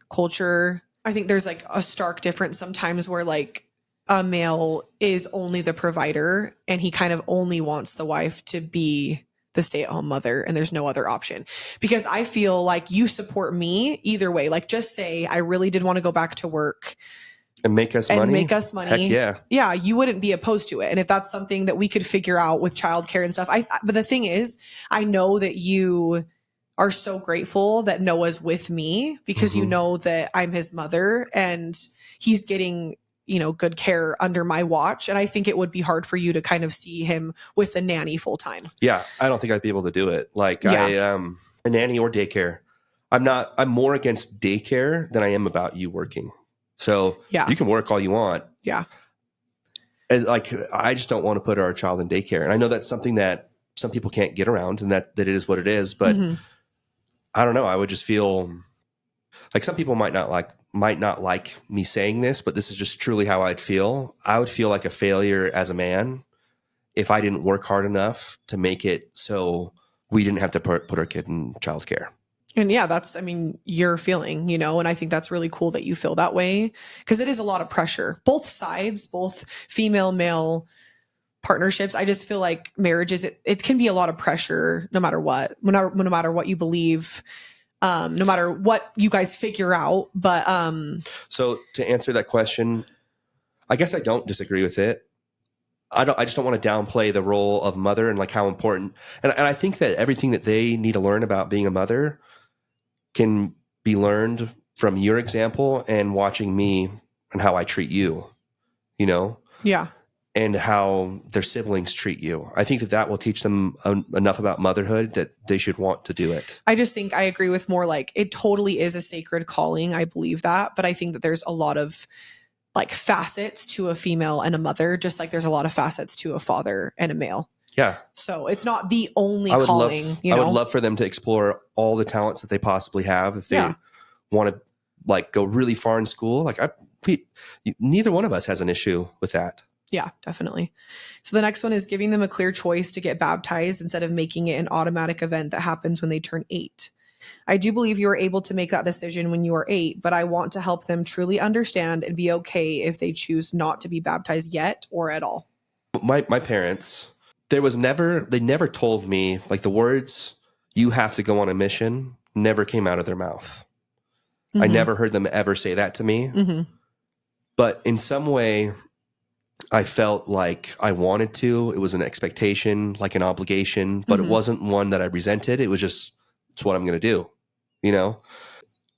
culture. I think there's like a stark difference sometimes where like a male is only the provider and he kind of only wants the wife to be the stay-at-home mother and there's no other option. Because I feel like you support me either way. Like just say I really did want to go back to work and make us money. Heck yeah. Yeah, you wouldn't be opposed to it. And if that's something that we could figure out with childcare and stuff, but the thing is, I know that you are so grateful that Noah's with me because you know that I'm his mother and he's getting, you know, good care under my watch. And I think it would be hard for you to kind of see him with a nanny full time. Yeah. I don't think I'd be able to do it. Like a nanny or daycare. I'm more against daycare than I am about you working. So you can work all you want. Yeah. And like, I just don't want to put our child in daycare. And I know that's something that some people can't get around and that it is what it is, but I don't know. I would just feel like some people might not like me saying this, but this is just truly how I'd feel. I would feel like a failure as a man if I didn't work hard enough to make it so we didn't have to put our kid in childcare. And yeah, that's, I mean, your feeling, you know, and I think that's really cool that you feel that way because it is a lot of pressure, both sides, both female, male partnerships. I just feel like marriages, it can be a lot of pressure no matter what, no matter what you believe, no matter what you guys figure out. But so to answer that question, I guess I don't disagree with it. I just don't want to downplay the role of mother and like how important. And I think that everything that they need to learn about being a mother can be learned from your example and watching me and how I treat you, you know? Yeah. And how their siblings treat you. I think that will teach them enough about motherhood that they should want to do it. I just think I agree with more like it totally is a sacred calling. I believe that. But I think that there's a lot of like facets to a female and a mother, just like there's a lot of facets to a father and a male. Yeah. So it's not the only calling, you know? I would love for them to explore all the talents that they possibly have if they want to like go really far in school. Like neither one of us has an issue with that. Yeah, definitely. So the next one is giving them a clear choice to get baptized instead of making it an automatic event that happens when they turn 8. I do believe you are able to make that decision when you are 8, but I want to help them truly understand and be okay if they choose not to be baptized yet or at all. My parents, they never told me like the words, you have to go on a mission, never came out of their mouth. I never heard them ever say that to me. But in some way, I felt like I wanted to. It was an expectation, like an obligation, but it wasn't one that I resented. It was just, it's what I'm going to do. You know,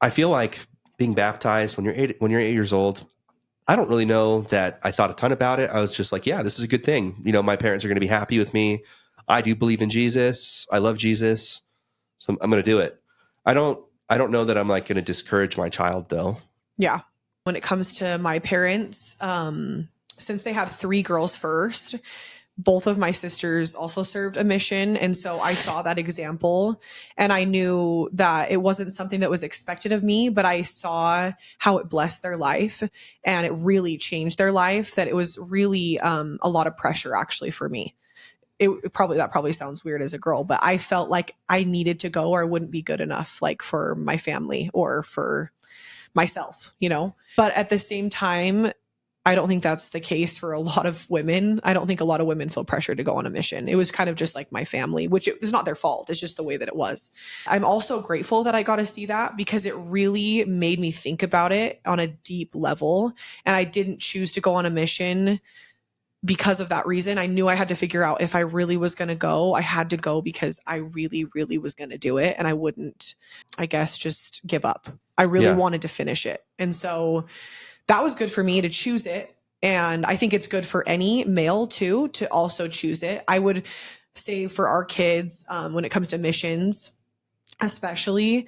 I feel like being baptized when you're 8 years old, I don't really know that I thought a ton about it. I was just like, yeah, this is a good thing. You know, my parents are going to be happy with me. I do believe in Jesus. I love Jesus. So I'm going to do it. I don't know that I'm like going to discourage my child though. Yeah. When it comes to my parents, since they had 3 girls first, both of my sisters also served a mission. And so I saw that example and I knew that it wasn't something that was expected of me, but I saw how it blessed their life and it really changed their life, that it was really a lot of pressure actually for me. That probably sounds weird as a girl, but I felt like I needed to go or I wouldn't be good enough like for my family or for myself, you know? But at the same time, I don't think that's the case for a lot of women. I don't think a lot of women feel pressure to go on a mission. It was kind of just like my family, which it was not their fault. It's just the way that it was. I'm also grateful that I got to see that because it really made me think about it on a deep level. And I didn't choose to go on a mission because of that reason. I knew I had to figure out if I really was going to go. I had to go because I really, really was going to do it. And I wouldn't, I guess, just give up. I really wanted to finish it. And so that was good for me to choose it. And I think it's good for any male too, to also choose it. I would say for our kids, when it comes to missions, especially,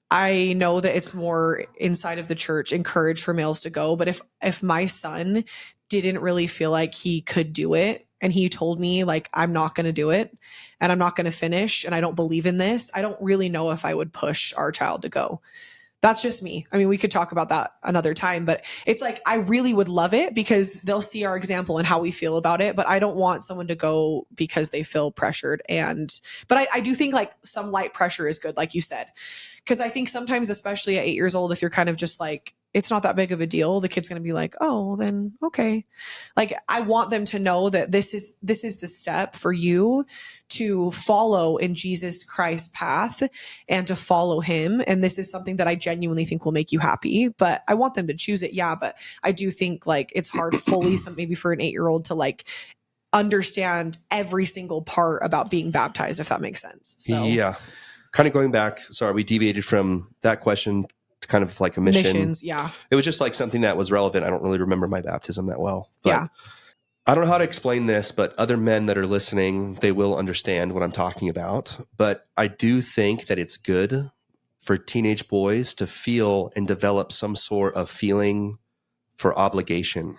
I know that it's more inside of the church encouraged for males to go. But if my son didn't really feel like he could do it and he told me like, I'm not going to do it and I'm not going to finish and I don't believe in this, I don't really know if I would push our child to go. That's just me. I mean, we could talk about that another time, but it's like, I really would love it because they'll see our example and how we feel about it. But I don't want someone to go because they feel pressured. But I do think like some light pressure is good, like you said, because I think sometimes, especially at 8 years old, if you're kind of just like, it's not that big of a deal. The kid's going to be like, oh, well then, okay. Like, I want them to know that this is the step for you to follow in Jesus Christ's path and to follow him. And this is something that I genuinely think will make you happy, but I want them to choose it. Yeah. But I do think like it's hard fully, maybe for an 8-year-old to like understand every single part about being baptized, if that makes sense. So yeah, kind of going back. Sorry, we deviated from that question to kind of like a mission. Missions. Yeah. It was just like something that was relevant. I don't really remember my baptism that well. But Yeah. I don't know how to explain this, but other men that are listening, they will understand what I'm talking about. But I do think that it's good for teenage boys to feel and develop some sort of feeling for obligation.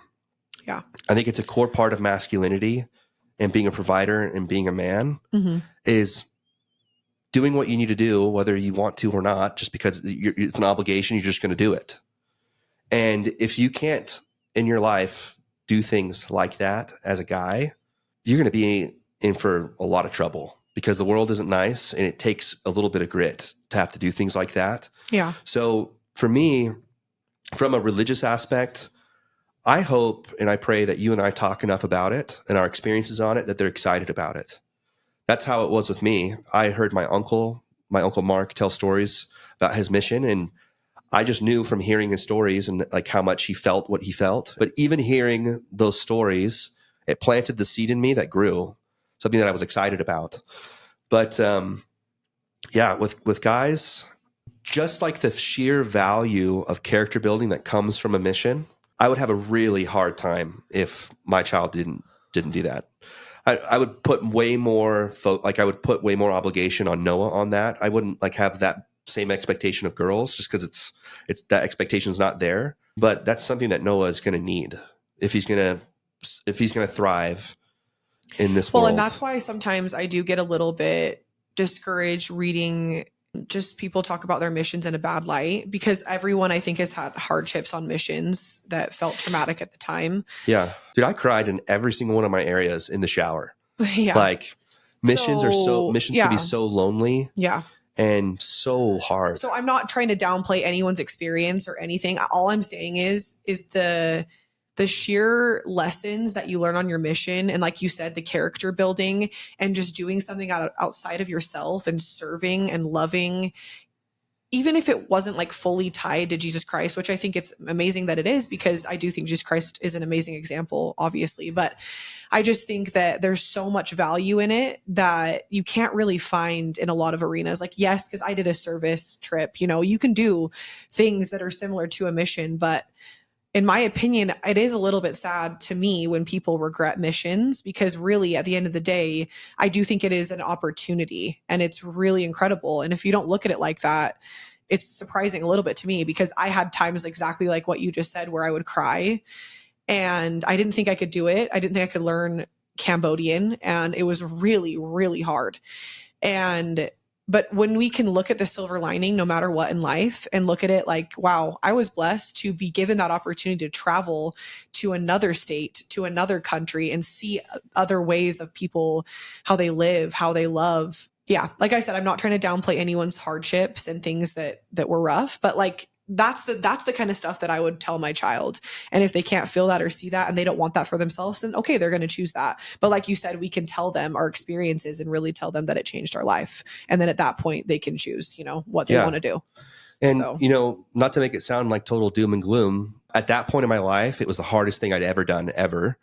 Yeah. I think it's a core part of masculinity and being a provider and being a man is doing what you need to do, whether you want to or not, just because it's an obligation, you're just going to do it. And if you can't in your life do things like that as a guy, you're going to be in for a lot of trouble because the world isn't nice and it takes a little bit of grit to have to do things like that. Yeah. So for me, from a religious aspect, I hope and I pray that you and I talk enough about it and our experiences on it that they're excited about it. That's how it was with me. I heard my uncle Mark tell stories about his mission, and I just knew from hearing his stories and like how much he felt what he felt. But even hearing those stories, it planted the seed in me that grew, something that I was excited about. But yeah, with guys, just like the sheer value of character building that comes from a mission, I would have a really hard time if my child didn't do that. I would put way more I would put way more obligation on Noah on that. I wouldn't like have that same expectation of girls just because it's that expectation is not there. But that's something that Noah is going to need if he's going to thrive in this world. Well, and that's why sometimes I do get a little bit discouraged reading just people talk about their missions in a bad light, because everyone I think has had hardships on missions that felt traumatic at the time. Yeah. Dude, I cried in every single one of my areas in the shower. Yeah. Like missions can be so lonely. Yeah. And so hard. So I'm not trying to downplay anyone's experience or anything. All I'm saying is the sheer lessons that you learn on your mission, and like you said, the character building and just doing something outside of yourself and serving and loving, even if it wasn't like fully tied to Jesus Christ, which I think it's amazing that it is, because I do think Jesus Christ is an amazing example, obviously. But I just think that there's so much value in it that you can't really find in a lot of arenas. Like, yes, because I did a service trip, you can do things that are similar to a mission, but in my opinion, it is a little bit sad to me when people regret missions, because really at the end of the day, I do think it is an opportunity and it's really incredible. And if you don't look at it like that, it's surprising a little bit to me, because I had times exactly like what you just said where I would cry and I didn't think I could do it. I didn't think I could learn Cambodian, and it was really, really hard. But when we can look at the silver lining, no matter what in life, and look at it like, wow, I was blessed to be given that opportunity to travel to another state, to another country, and see other ways of people, how they live, how they love. Yeah. Like I said, I'm not trying to downplay anyone's hardships and things that were rough, but like, that's the kind of stuff that I would tell my child. And if they can't feel that or see that and they don't want that for themselves, then okay, they're going to choose that. But like you said, we can tell them our experiences and really tell them that it changed our life. And then at that point they can choose, what they want to do. And, not to make it sound like total doom and gloom, at that point in my life, it was the hardest thing I'd ever done ever,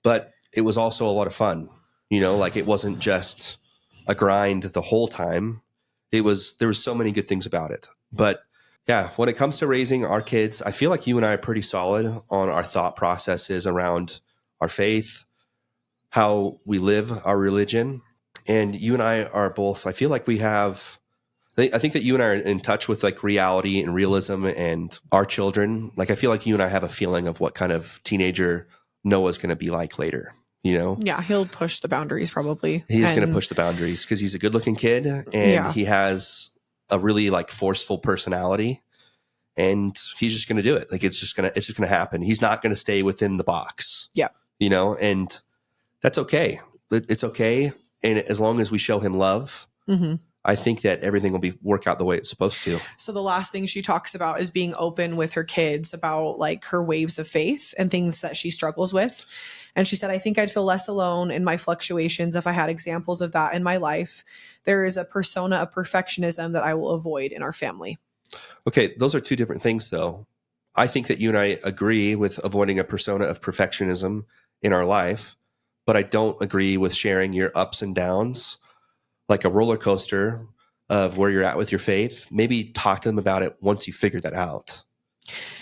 but it was also a lot of fun. Like it wasn't just a grind the whole time. There was so many good things about it. But yeah, when it comes to raising our kids, I feel like you and I are pretty solid on our thought processes around our faith, how we live our religion. And you and I are both, I feel like I think that you and I are in touch with like reality and realism and our children. Like, I feel like you and I have a feeling of what kind of teenager Noah's going to be like later, Yeah, he'll push the boundaries probably. He's going to push the boundaries because he's a good looking kid and he has a really like forceful personality, and he's just going to do it. Like it's just going to happen. He's not going to stay within the box. Yeah. And that's okay. It's okay. And as long as we show him love, I think that everything will work out the way it's supposed to. So the last thing she talks about is being open with her kids about like her waves of faith and things that she struggles with. And she said, I think I'd feel less alone in my fluctuations if I had examples of that in my life. There is a persona of perfectionism that I will avoid in our family. Okay, those are two different things, though. I think that you and I agree with avoiding a persona of perfectionism in our life, but I don't agree with sharing your ups and downs like a roller coaster of where you're at with your faith. Maybe talk to them about it once you figure that out.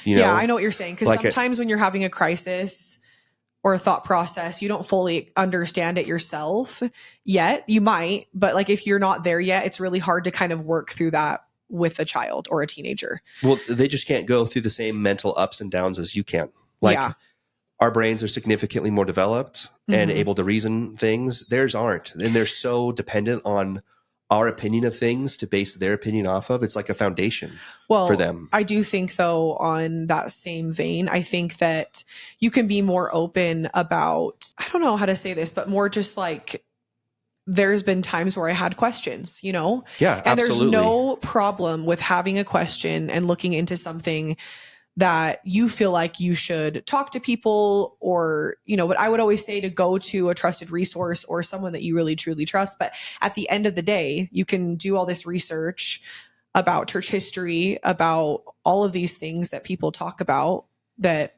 Yeah, I know what you're saying. Because like sometimes when you're having a crisis or a thought process, you don't fully understand it yourself yet. You might, but like if you're not there yet, it's really hard to kind of work through that with a child or a teenager. Well, they just can't go through the same mental ups and downs as you can. Like our brains are significantly more developed and able to reason things. Theirs aren't. And they're so dependent on our opinion of things to base their opinion off of. It's like a foundation for them. I do think, though, on that same vein, I think that you can be more open about, I don't know how to say this, but more just like, there's been times where I had questions, you know? Yeah, and absolutely. There's no problem with having a question and looking into something that you feel like you should talk to people or, you know, but I would always say to go to a trusted resource or someone that you really truly trust. But at the end of the day, you can do all this research about church history, about all of these things that people talk about that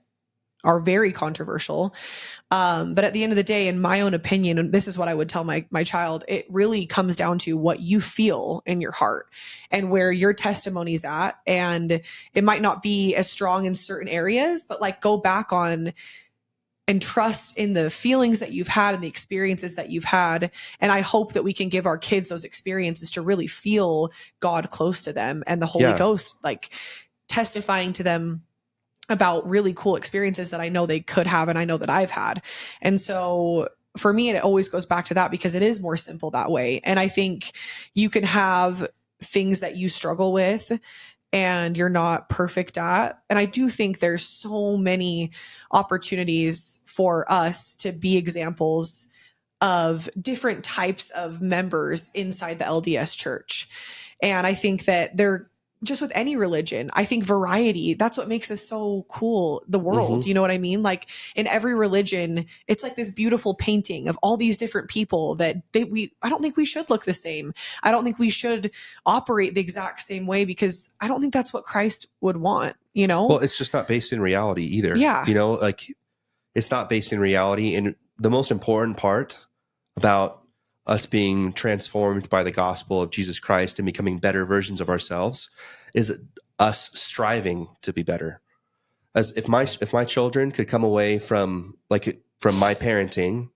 are very controversial. But at the end of the day, in my own opinion, and this is what I would tell my child, it really comes down to what you feel in your heart and where your testimony's at. And it might not be as strong in certain areas, but like go back on and trust in the feelings that you've had and the experiences that you've had. And I hope that we can give our kids those experiences to really feel God close to them and the Holy Ghost, like testifying to them about really cool experiences that I know they could have and I know that I've had. And so for me, it always goes back to that because it is more simple that way. And I think you can have things that you struggle with and you're not perfect at. And I do think there's so many opportunities for us to be examples of different types of members inside the LDS church. And I think that they're just with any religion, I think variety, that's what makes us so cool, the world. You know what I mean? Like in every religion, it's like this beautiful painting of all these different people that I don't think we should look the same. I don't think we should operate the exact same way because I don't think that's what Christ would want, you know? Well, it's just not based in reality either. Yeah. You know, like it's not based in reality. And the most important part about us being transformed by the gospel of Jesus Christ and becoming better versions of ourselves is us striving to be better. As if my children could come away from my parenting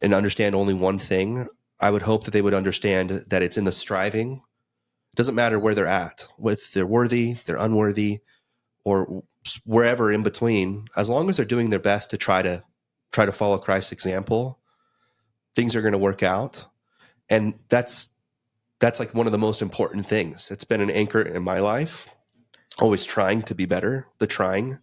and understand only one thing, I would hope that they would understand that it's in the striving. It doesn't matter where they're at, if they're worthy, they're unworthy, or wherever in between, as long as they're doing their best to try to follow Christ's example, things are going to work out. And that's like one of the most important things. It's been an anchor in my life, always trying to be better, and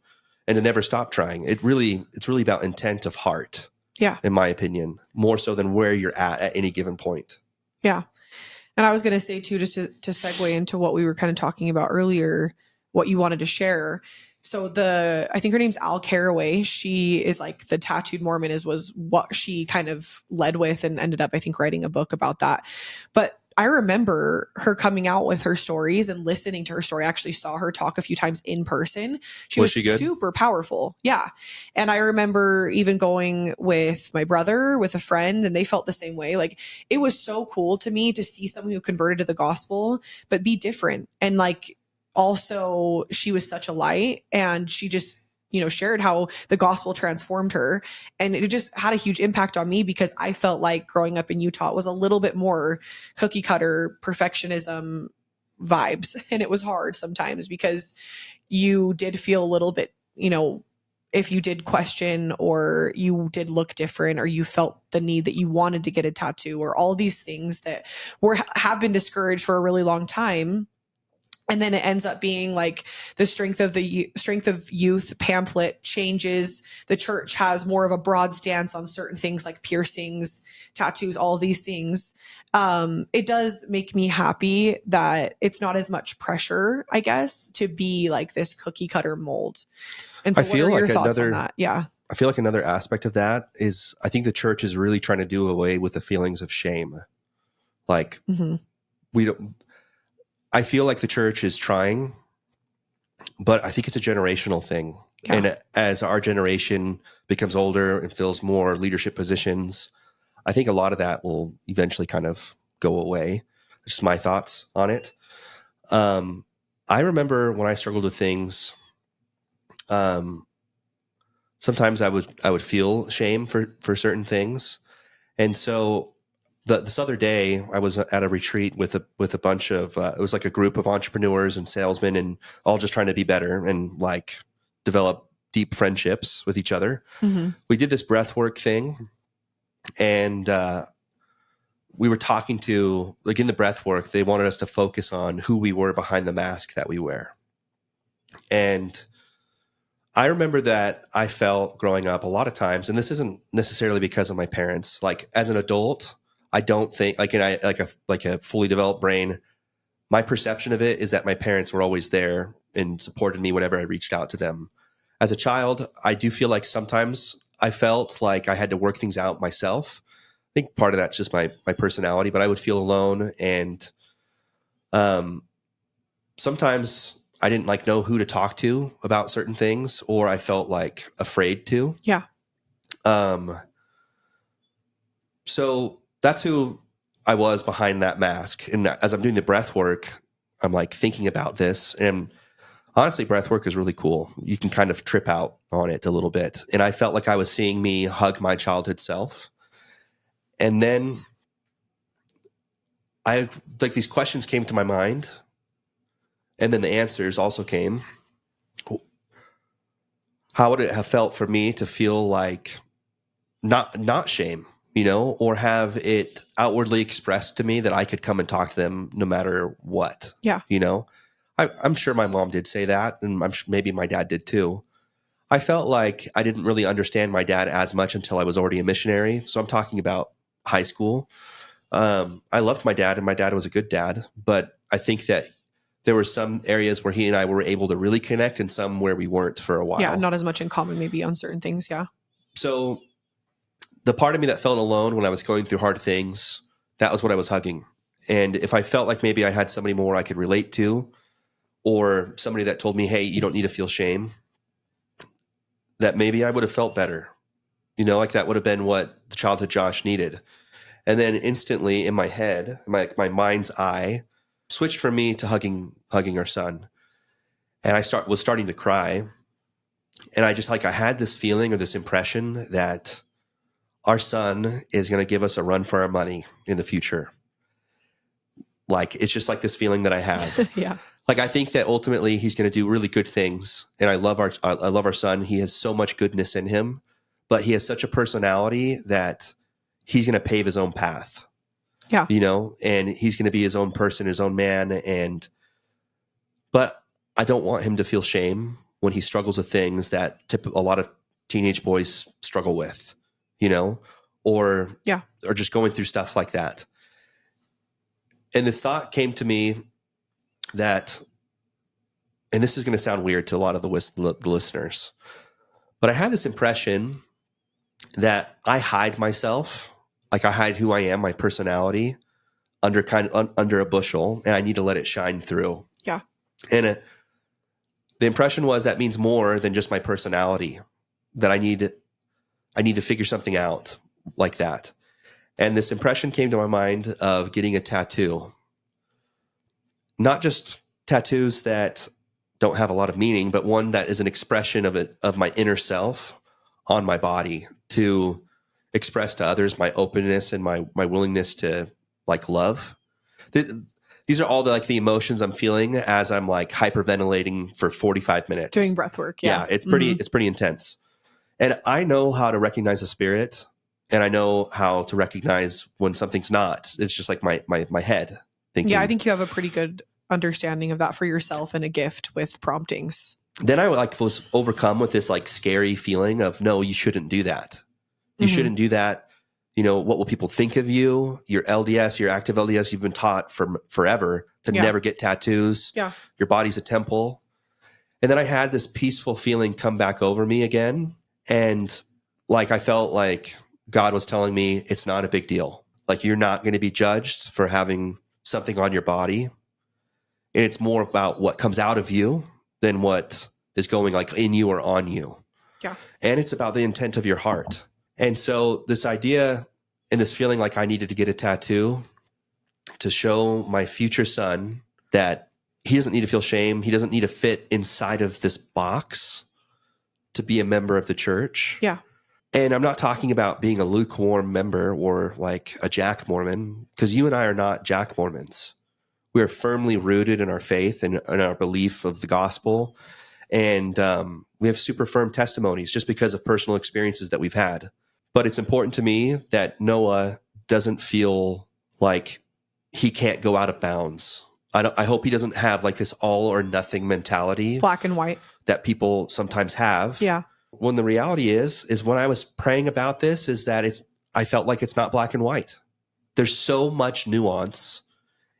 to never stop trying. It's really about intent of heart. Yeah. In my opinion, more so than where you're at any given point. Yeah. And I was going to say too, just to segue into what we were kind of talking about earlier, what you wanted to share. So I think her name's Al Caraway. She is like the tattooed Mormon was what she kind of led with and ended up, I think, writing a book about that. But I remember her coming out with her stories and listening to her story. I actually saw her talk a few times in person. She was super powerful. Yeah. And I remember even going with my brother, with a friend, and they felt the same way. Like it was so cool to me to see someone who converted to the gospel, but be different. And like, also she was such a light and she just, you know, shared how the gospel transformed her. And it just had a huge impact on me because I felt like growing up in Utah was a little bit more cookie cutter perfectionism vibes. And it was hard sometimes because you did feel a little bit, you know, if you did question or you did look different or you felt the need that you wanted to get a tattoo or all these things that have been discouraged for a really long time. And then it ends up being like the strength of youth pamphlet changes. The church has more of a broad stance on certain things like piercings, tattoos, all of these things. It does make me happy that it's not as much pressure, I guess, to be like this cookie cutter mold. And so I feel what are like your thoughts on that? Yeah. I feel like another aspect of that is I think the church is really trying to do away with the feelings of shame. Like we don't, I feel like the church is trying, but I think it's a generational thing. Yeah. And as our generation becomes older and fills more leadership positions, I think a lot of that will eventually kind of go away. Just my thoughts on it. I remember when I struggled with things, sometimes I would feel shame for certain things. And so this other day I was at a retreat with a bunch of, it was like a group of entrepreneurs and salesmen and all just trying to be better and like develop deep friendships with each other. We did this breathwork thing, and we were talking to, like in the breathwork, they wanted us to focus on who we were behind the mask that we wear. And I remember that I felt growing up a lot of times, and this isn't necessarily because of my parents, like as an adult, I don't think like a fully developed brain, my perception of it is that my parents were always there and supported me whenever I reached out to them. As a child, I do feel like sometimes I felt like I had to work things out myself. I think part of that's just my personality, but I would feel alone, and sometimes I didn't like know who to talk to about certain things, or I felt like afraid to. Yeah. So that's who I was behind that mask. And as I'm doing the breath work, I'm like thinking about this, and honestly, breath work is really cool. You can kind of trip out on it a little bit. And I felt like I was seeing me hug my childhood self. And then like these questions came to my mind, and then the answers also came. How would it have felt for me to feel like not shame, or have it outwardly expressed to me that I could come and talk to them no matter what? Yeah. I'm sure my mom did say that, and I'm sure maybe my dad did too. I felt like I didn't really understand my dad as much until I was already a missionary. So I'm talking about high school. I loved my dad, and my dad was a good dad, but I think that there were some areas where he and I were able to really connect, and some where we weren't for a while. Yeah, not as much in common maybe on certain things, yeah. So the part of me that felt alone when I was going through hard things, that was what I was hugging. And if I felt like maybe I had somebody more I could relate to, or somebody that told me, hey, you don't need to feel shame, that maybe I would have felt better. Like that would have been what the childhood Josh needed. And then instantly in my head, my mind's eye switched from me to hugging our son. And I was starting to cry. And I had this feeling or this impression that our son is going to give us a run for our money in the future. Like, it's just like this feeling that I have. Yeah. Like, I think that ultimately he's going to do really good things. And I love our son. He has so much goodness in him, but he has such a personality that he's going to pave his own path. Yeah. And he's going to be his own person, his own man. But I don't want him to feel shame when he struggles with things that a lot of teenage boys struggle with, or just going through stuff like that. And this thought came to me that, and this is going to sound weird to a lot of the listeners, but I had this impression that I hide myself, like I hide who I am, my personality, under a bushel, and I need to let it shine through. Yeah. And the impression was that means more than just my personality, that I need to figure something out like that. And this impression came to my mind of getting a tattoo. Not just tattoos that don't have a lot of meaning, but one that is an expression of my inner self on my body, to express to others my openness and my willingness to like love. These are all the emotions I'm feeling as I'm like hyperventilating for 45 minutes. Doing breath work. Yeah. It's pretty intense. And I know how to recognize a spirit, and I know how to recognize when something's not. It's just like my head thinking. Yeah, I think you have a pretty good understanding of that for yourself and a gift with promptings. Then I was overcome with this like scary feeling of, no, you shouldn't do that. You shouldn't do that. You know, what will people think of you? Your LDS, your active LDS, you've been taught forever to never get tattoos. Yeah. Your body's a temple. And then I had this peaceful feeling come back over me again. And like, I felt like God was telling me it's not a big deal. Like, you're not going to be judged for having something on your body. And it's more about what comes out of you than what is going like in you or on you. Yeah. And it's about the intent of your heart. And so this idea and this feeling like I needed to get a tattoo to show my future son that he doesn't need to feel shame. He doesn't need to fit inside of this box to be a member of the church. Yeah. And I'm not talking about being a lukewarm member or like a Jack Mormon, because you and I are not Jack Mormons. We are firmly rooted in our faith and in our belief of the gospel. And we have super firm testimonies just because of personal experiences that we've had. But it's important to me that Noah doesn't feel like he can't go out of bounds. I hope he doesn't have like this all or nothing mentality. Black and white. That people sometimes have. Yeah. When the reality is when I was praying about this, is that I felt like it's not black and white. There's so much nuance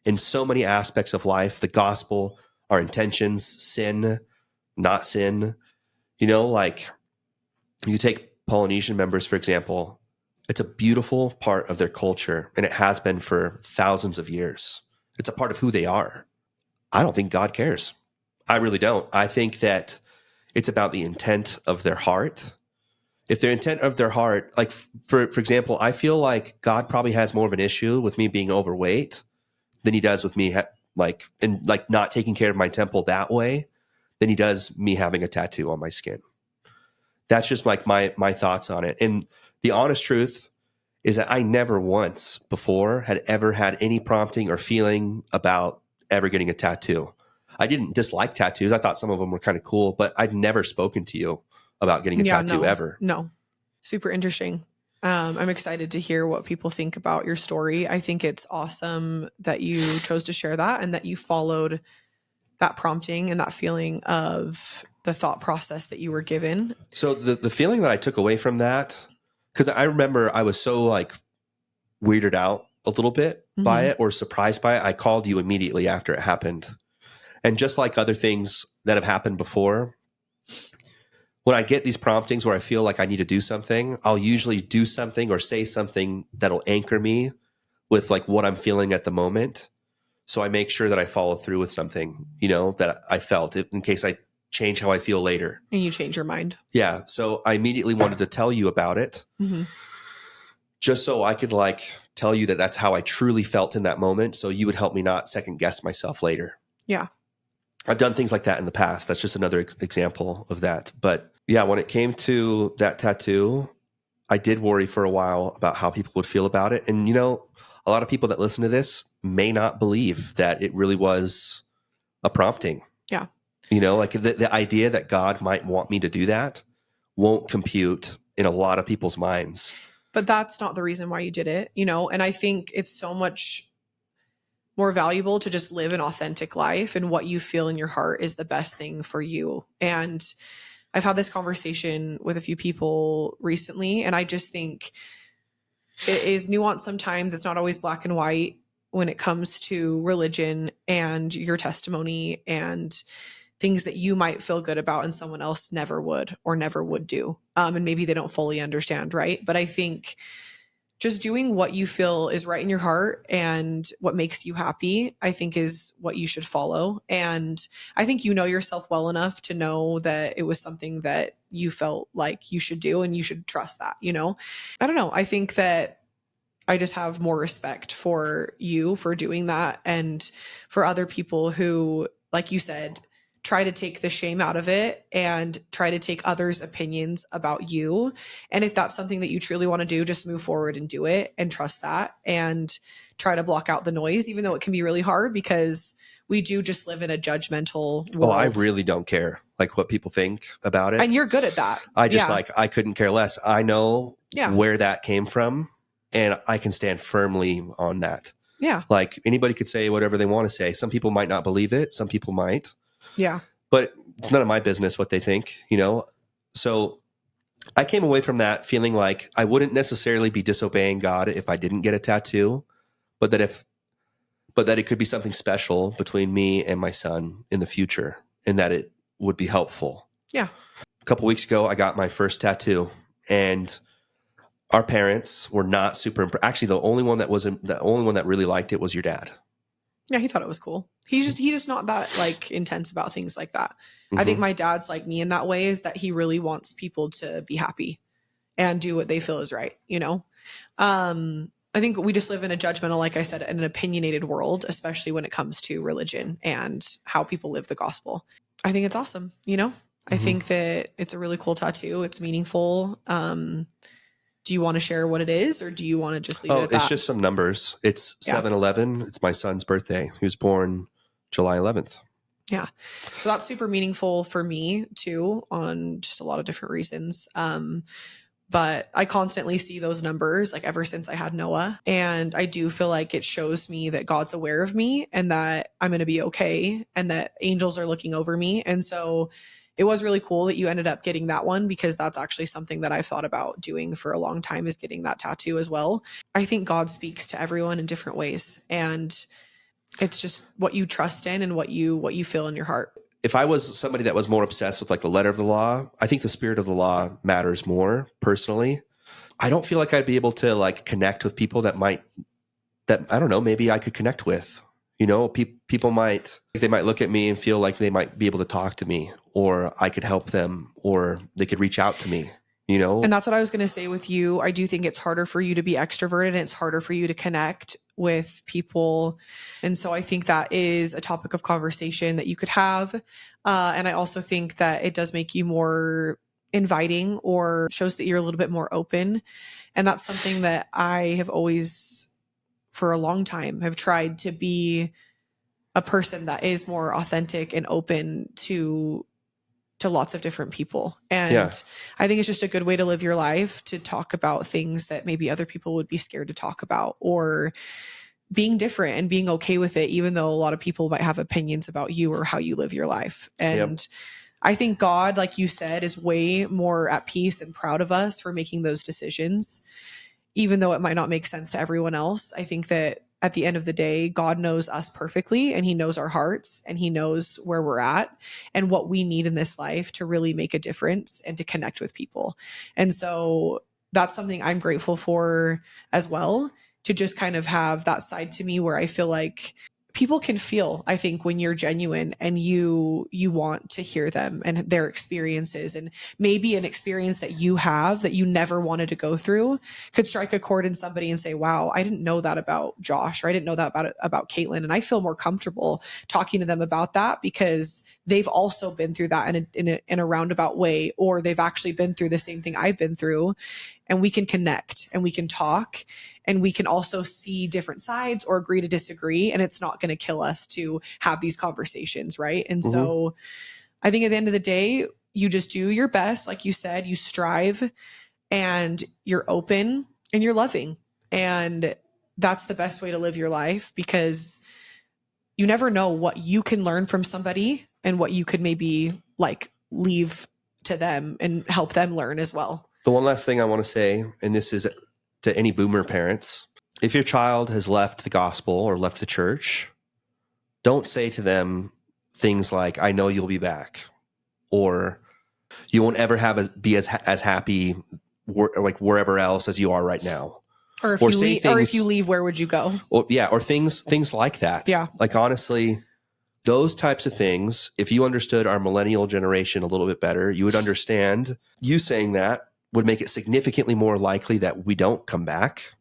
in so many aspects of life, the gospel, our intentions, sin, not sin. You know, like you take Polynesian members, for example, it's a beautiful part of their culture, and it has been for thousands of years. It's a part of who they are. I don't think God cares. I really don't. I think that it's about the intent of their heart. If their intent of their heart, like for example, I feel like God probably has more of an issue with me being overweight than he does with me not taking care of my temple that way than he does me having a tattoo on my skin. That's just like my thoughts on it. And the honest truth is that I never once before had ever had any prompting or feeling about ever getting a tattoo. I didn't dislike tattoos. I thought some of them were kind of cool, but I'd never spoken to you about getting a tattoo ever. No. Super interesting. I'm excited to hear what people think about your story. I think it's awesome that you chose to share that and that you followed that prompting and that feeling of the thought process that you were given. So the feeling that I took away from that, because I remember I was so like weirded out a little bit by it or surprised by it. I called you immediately after it happened. And just like other things that have happened before, when I get these promptings where I feel like I need to do something, I'll usually do something or say something that'll anchor me with like what I'm feeling at the moment. So I make sure that I follow through with something, you know, that I felt in case I change how I feel later. And you change your mind. Yeah. So I immediately wanted to tell you about it just so I could like tell you that that's how I truly felt in that moment. So you would help me not second guess myself later. Yeah. I've done things like that in the past. That's just another example of that. But yeah, when it came to that tattoo, I did worry for a while about how people would feel about it. And, you know, a lot of people that listen to this may not believe that it really was a prompting. Yeah. You know, like the idea that God might want me to do that won't compute in a lot of people's minds. But that's not the reason why you did it, you know? And I think it's so much more valuable to just live an authentic life, and what you feel in your heart is the best thing for you. And I've had this conversation with a few people recently, and I just think it is nuanced sometimes. It's not always black and white when it comes to religion and your testimony and things that you might feel good about and someone else never would or never would do. And maybe they don't fully understand, right? But I think just doing what you feel is right in your heart and what makes you happy, I think is what you should follow. And I think you know yourself well enough to know that it was something that you felt like you should do, and you should trust that, you know? I don't know. I think that I just have more respect for you for doing that, and for other people who, like you said, try to take the shame out of it and try to take others' opinions about you. And if that's something that you truly want to do, just move forward and do it and trust that, and try to block out the noise, even though it can be really hard because we do just live in a judgmental world. Oh, I really don't care like what people think about it. And you're good at that. I just I couldn't care less. I know Yeah. where that came from, and I can stand firmly on that. Yeah. Like anybody could say whatever they want to say. Some people might not believe it. Some people might. Yeah. But it's none of my business what they think, you know? So I came away from that feeling like I wouldn't necessarily be disobeying God if I didn't get a tattoo, but that it could be something special between me and my son in the future, and that it would be helpful. Yeah. A couple weeks ago, I got my first tattoo, and our parents were not super impressed. Actually, the only one that really liked it was your dad. Yeah, he thought it was cool. He's just not that like intense about things like that. I think my dad's like me in that way, is that he really wants people to be happy and do what they feel is right, you know? I think we just live in a judgmental, like I said, in an opinionated world, especially when it comes to religion and how people live the gospel. I think it's awesome, you know? I think that it's a really cool tattoo. It's meaningful. Do you want to share what it is, or do you want to just leave it at that? It's just some numbers. It's 7/11. It's my son's birthday. He was born July 11th. Yeah. So that's super meaningful for me too, on just a lot of different reasons. But I constantly see those numbers like ever since I had Noah. And I do feel like it shows me that God's aware of me and that I'm going to be okay and that angels are looking over me. And so it was really cool that you ended up getting that one, because that's actually something that I've thought about doing for a long time, is getting that tattoo as well. I think God speaks to everyone in different ways, and it's just what you trust in and what you feel in your heart. If I was somebody that was more obsessed with like the letter of the law, I think the spirit of the law matters more personally. I don't feel like I'd be able to like connect with people that I don't know, maybe I could connect with, you know, people they might look at me and feel like they might be able to talk to me, or I could help them, or they could reach out to me, you know? And that's what I was going to say with you. I do think it's harder for you to be extroverted, and it's harder for you to connect with people. And so I think that is a topic of conversation that you could have. And I also think that it does make you more inviting, or shows that you're a little bit more open. And that's something that I have always, for a long time, have tried to be a person that is more authentic and open to lots of different people. And I think it's just a good way to live your life, to talk about things that maybe other people would be scared to talk about, or being different and being okay with it, even though a lot of people might have opinions about you or how you live your life. And I think God, like you said, is way more at peace and proud of us for making those decisions, even though it might not make sense to everyone else. I think that at the end of the day, God knows us perfectly, and he knows our hearts, and he knows where we're at and what we need in this life to really make a difference and to connect with people. And so that's something I'm grateful for as well, to just kind of have that side to me where I feel like people can feel, I think, when you're genuine and you want to hear them and their experiences, and maybe an experience that you have that you never wanted to go through could strike a chord in somebody and say, wow, I didn't know that about Josh, or I didn't know that about Caitlin. And I feel more comfortable talking to them about that because they've also been through that in a roundabout way, or they've actually been through the same thing I've been through, and we can connect and we can talk. And we can also see different sides or agree to disagree. And it's not going to kill us to have these conversations, right? And so I think at the end of the day, you just do your best. Like you said, you strive, and you're open, and you're loving. And that's the best way to live your life, because you never know what you can learn from somebody and what you could maybe like leave to them and help them learn as well. The one last thing I want to say, and this is to any boomer parents, if your child has left the gospel or left the church, don't say to them things like, I know you'll be back, or you won't ever be as happy like wherever else as you are right now. Or if you leave, where would you go? Or things like that. Yeah. Like, honestly, those types of things, if you understood our millennial generation a little bit better, you would understand you saying that would make it significantly more likely that we don't come back,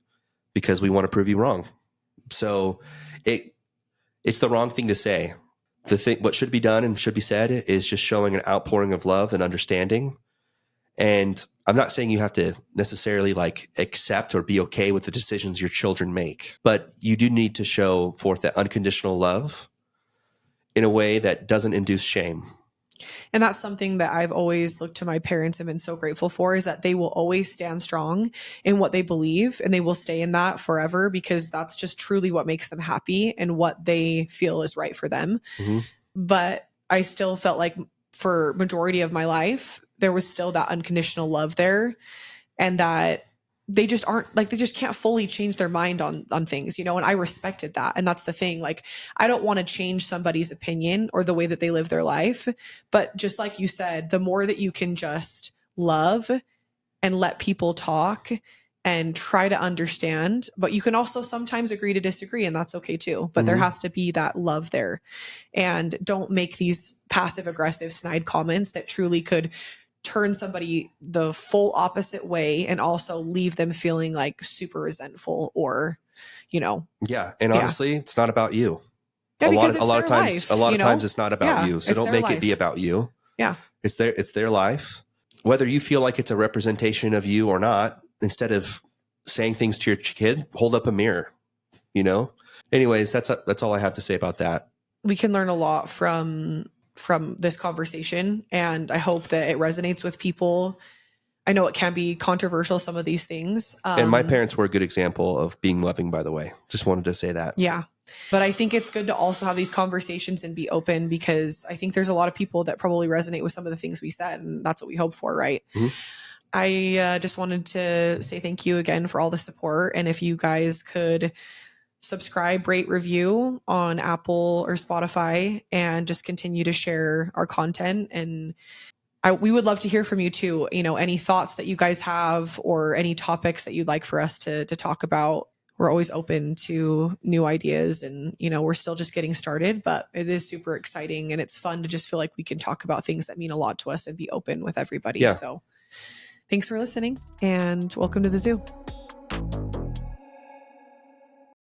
because we want to prove you wrong. So it's the wrong thing to say. What should be done and should be said is just showing an outpouring of love and understanding. And I'm not saying you have to necessarily like accept or be okay with the decisions your children make, but you do need to show forth that unconditional love in a way that doesn't induce shame. And that's something that I've always looked to my parents and been so grateful for, is that they will always stand strong in what they believe, and they will stay in that forever, because that's just truly what makes them happy and what they feel is right for them. Mm-hmm. But I still felt like for majority of my life, there was still that unconditional love there, and that they just aren't like, they just can't fully change their mind on things, and I respected that. And that's the thing. Like, I don't want to change somebody's opinion or the way that they live their life. But just like you said, the more that you can just love and let people talk and try to understand, but you can also sometimes agree to disagree, and that's okay too. But there has to be that love there. And don't make these passive aggressive snide comments that truly could turn somebody the full opposite way and also leave them feeling like super resentful or, Yeah. And honestly, it's not about you. Yeah, a because lot of times it's not about you. So don't make it be about you. Yeah. It's their life. Whether you feel like it's a representation of you or not, instead of saying things to your kid, hold up a mirror, Anyways, that's all I have to say about that. We can learn a lot from this conversation, and I hope that it resonates with people. I know it can be controversial, some of these things. And my parents were a good example of being loving, by the way. Just wanted to say that. Yeah. But I think it's good to also have these conversations and be open, because I think there's a lot of people that probably resonate with some of the things we said, and that's what we hope for, right? Mm-hmm. I just wanted to say thank you again for all the support. And if you guys could subscribe, rate, review on Apple or Spotify, and just continue to share our content. And we would love to hear from you too. Any thoughts that you guys have, or any topics that you'd like for us to talk about. We're always open to new ideas, and, we're still just getting started, but it is super exciting, and it's fun to just feel like we can talk about things that mean a lot to us and be open with everybody. Yeah. So thanks for listening, and welcome to the zoo.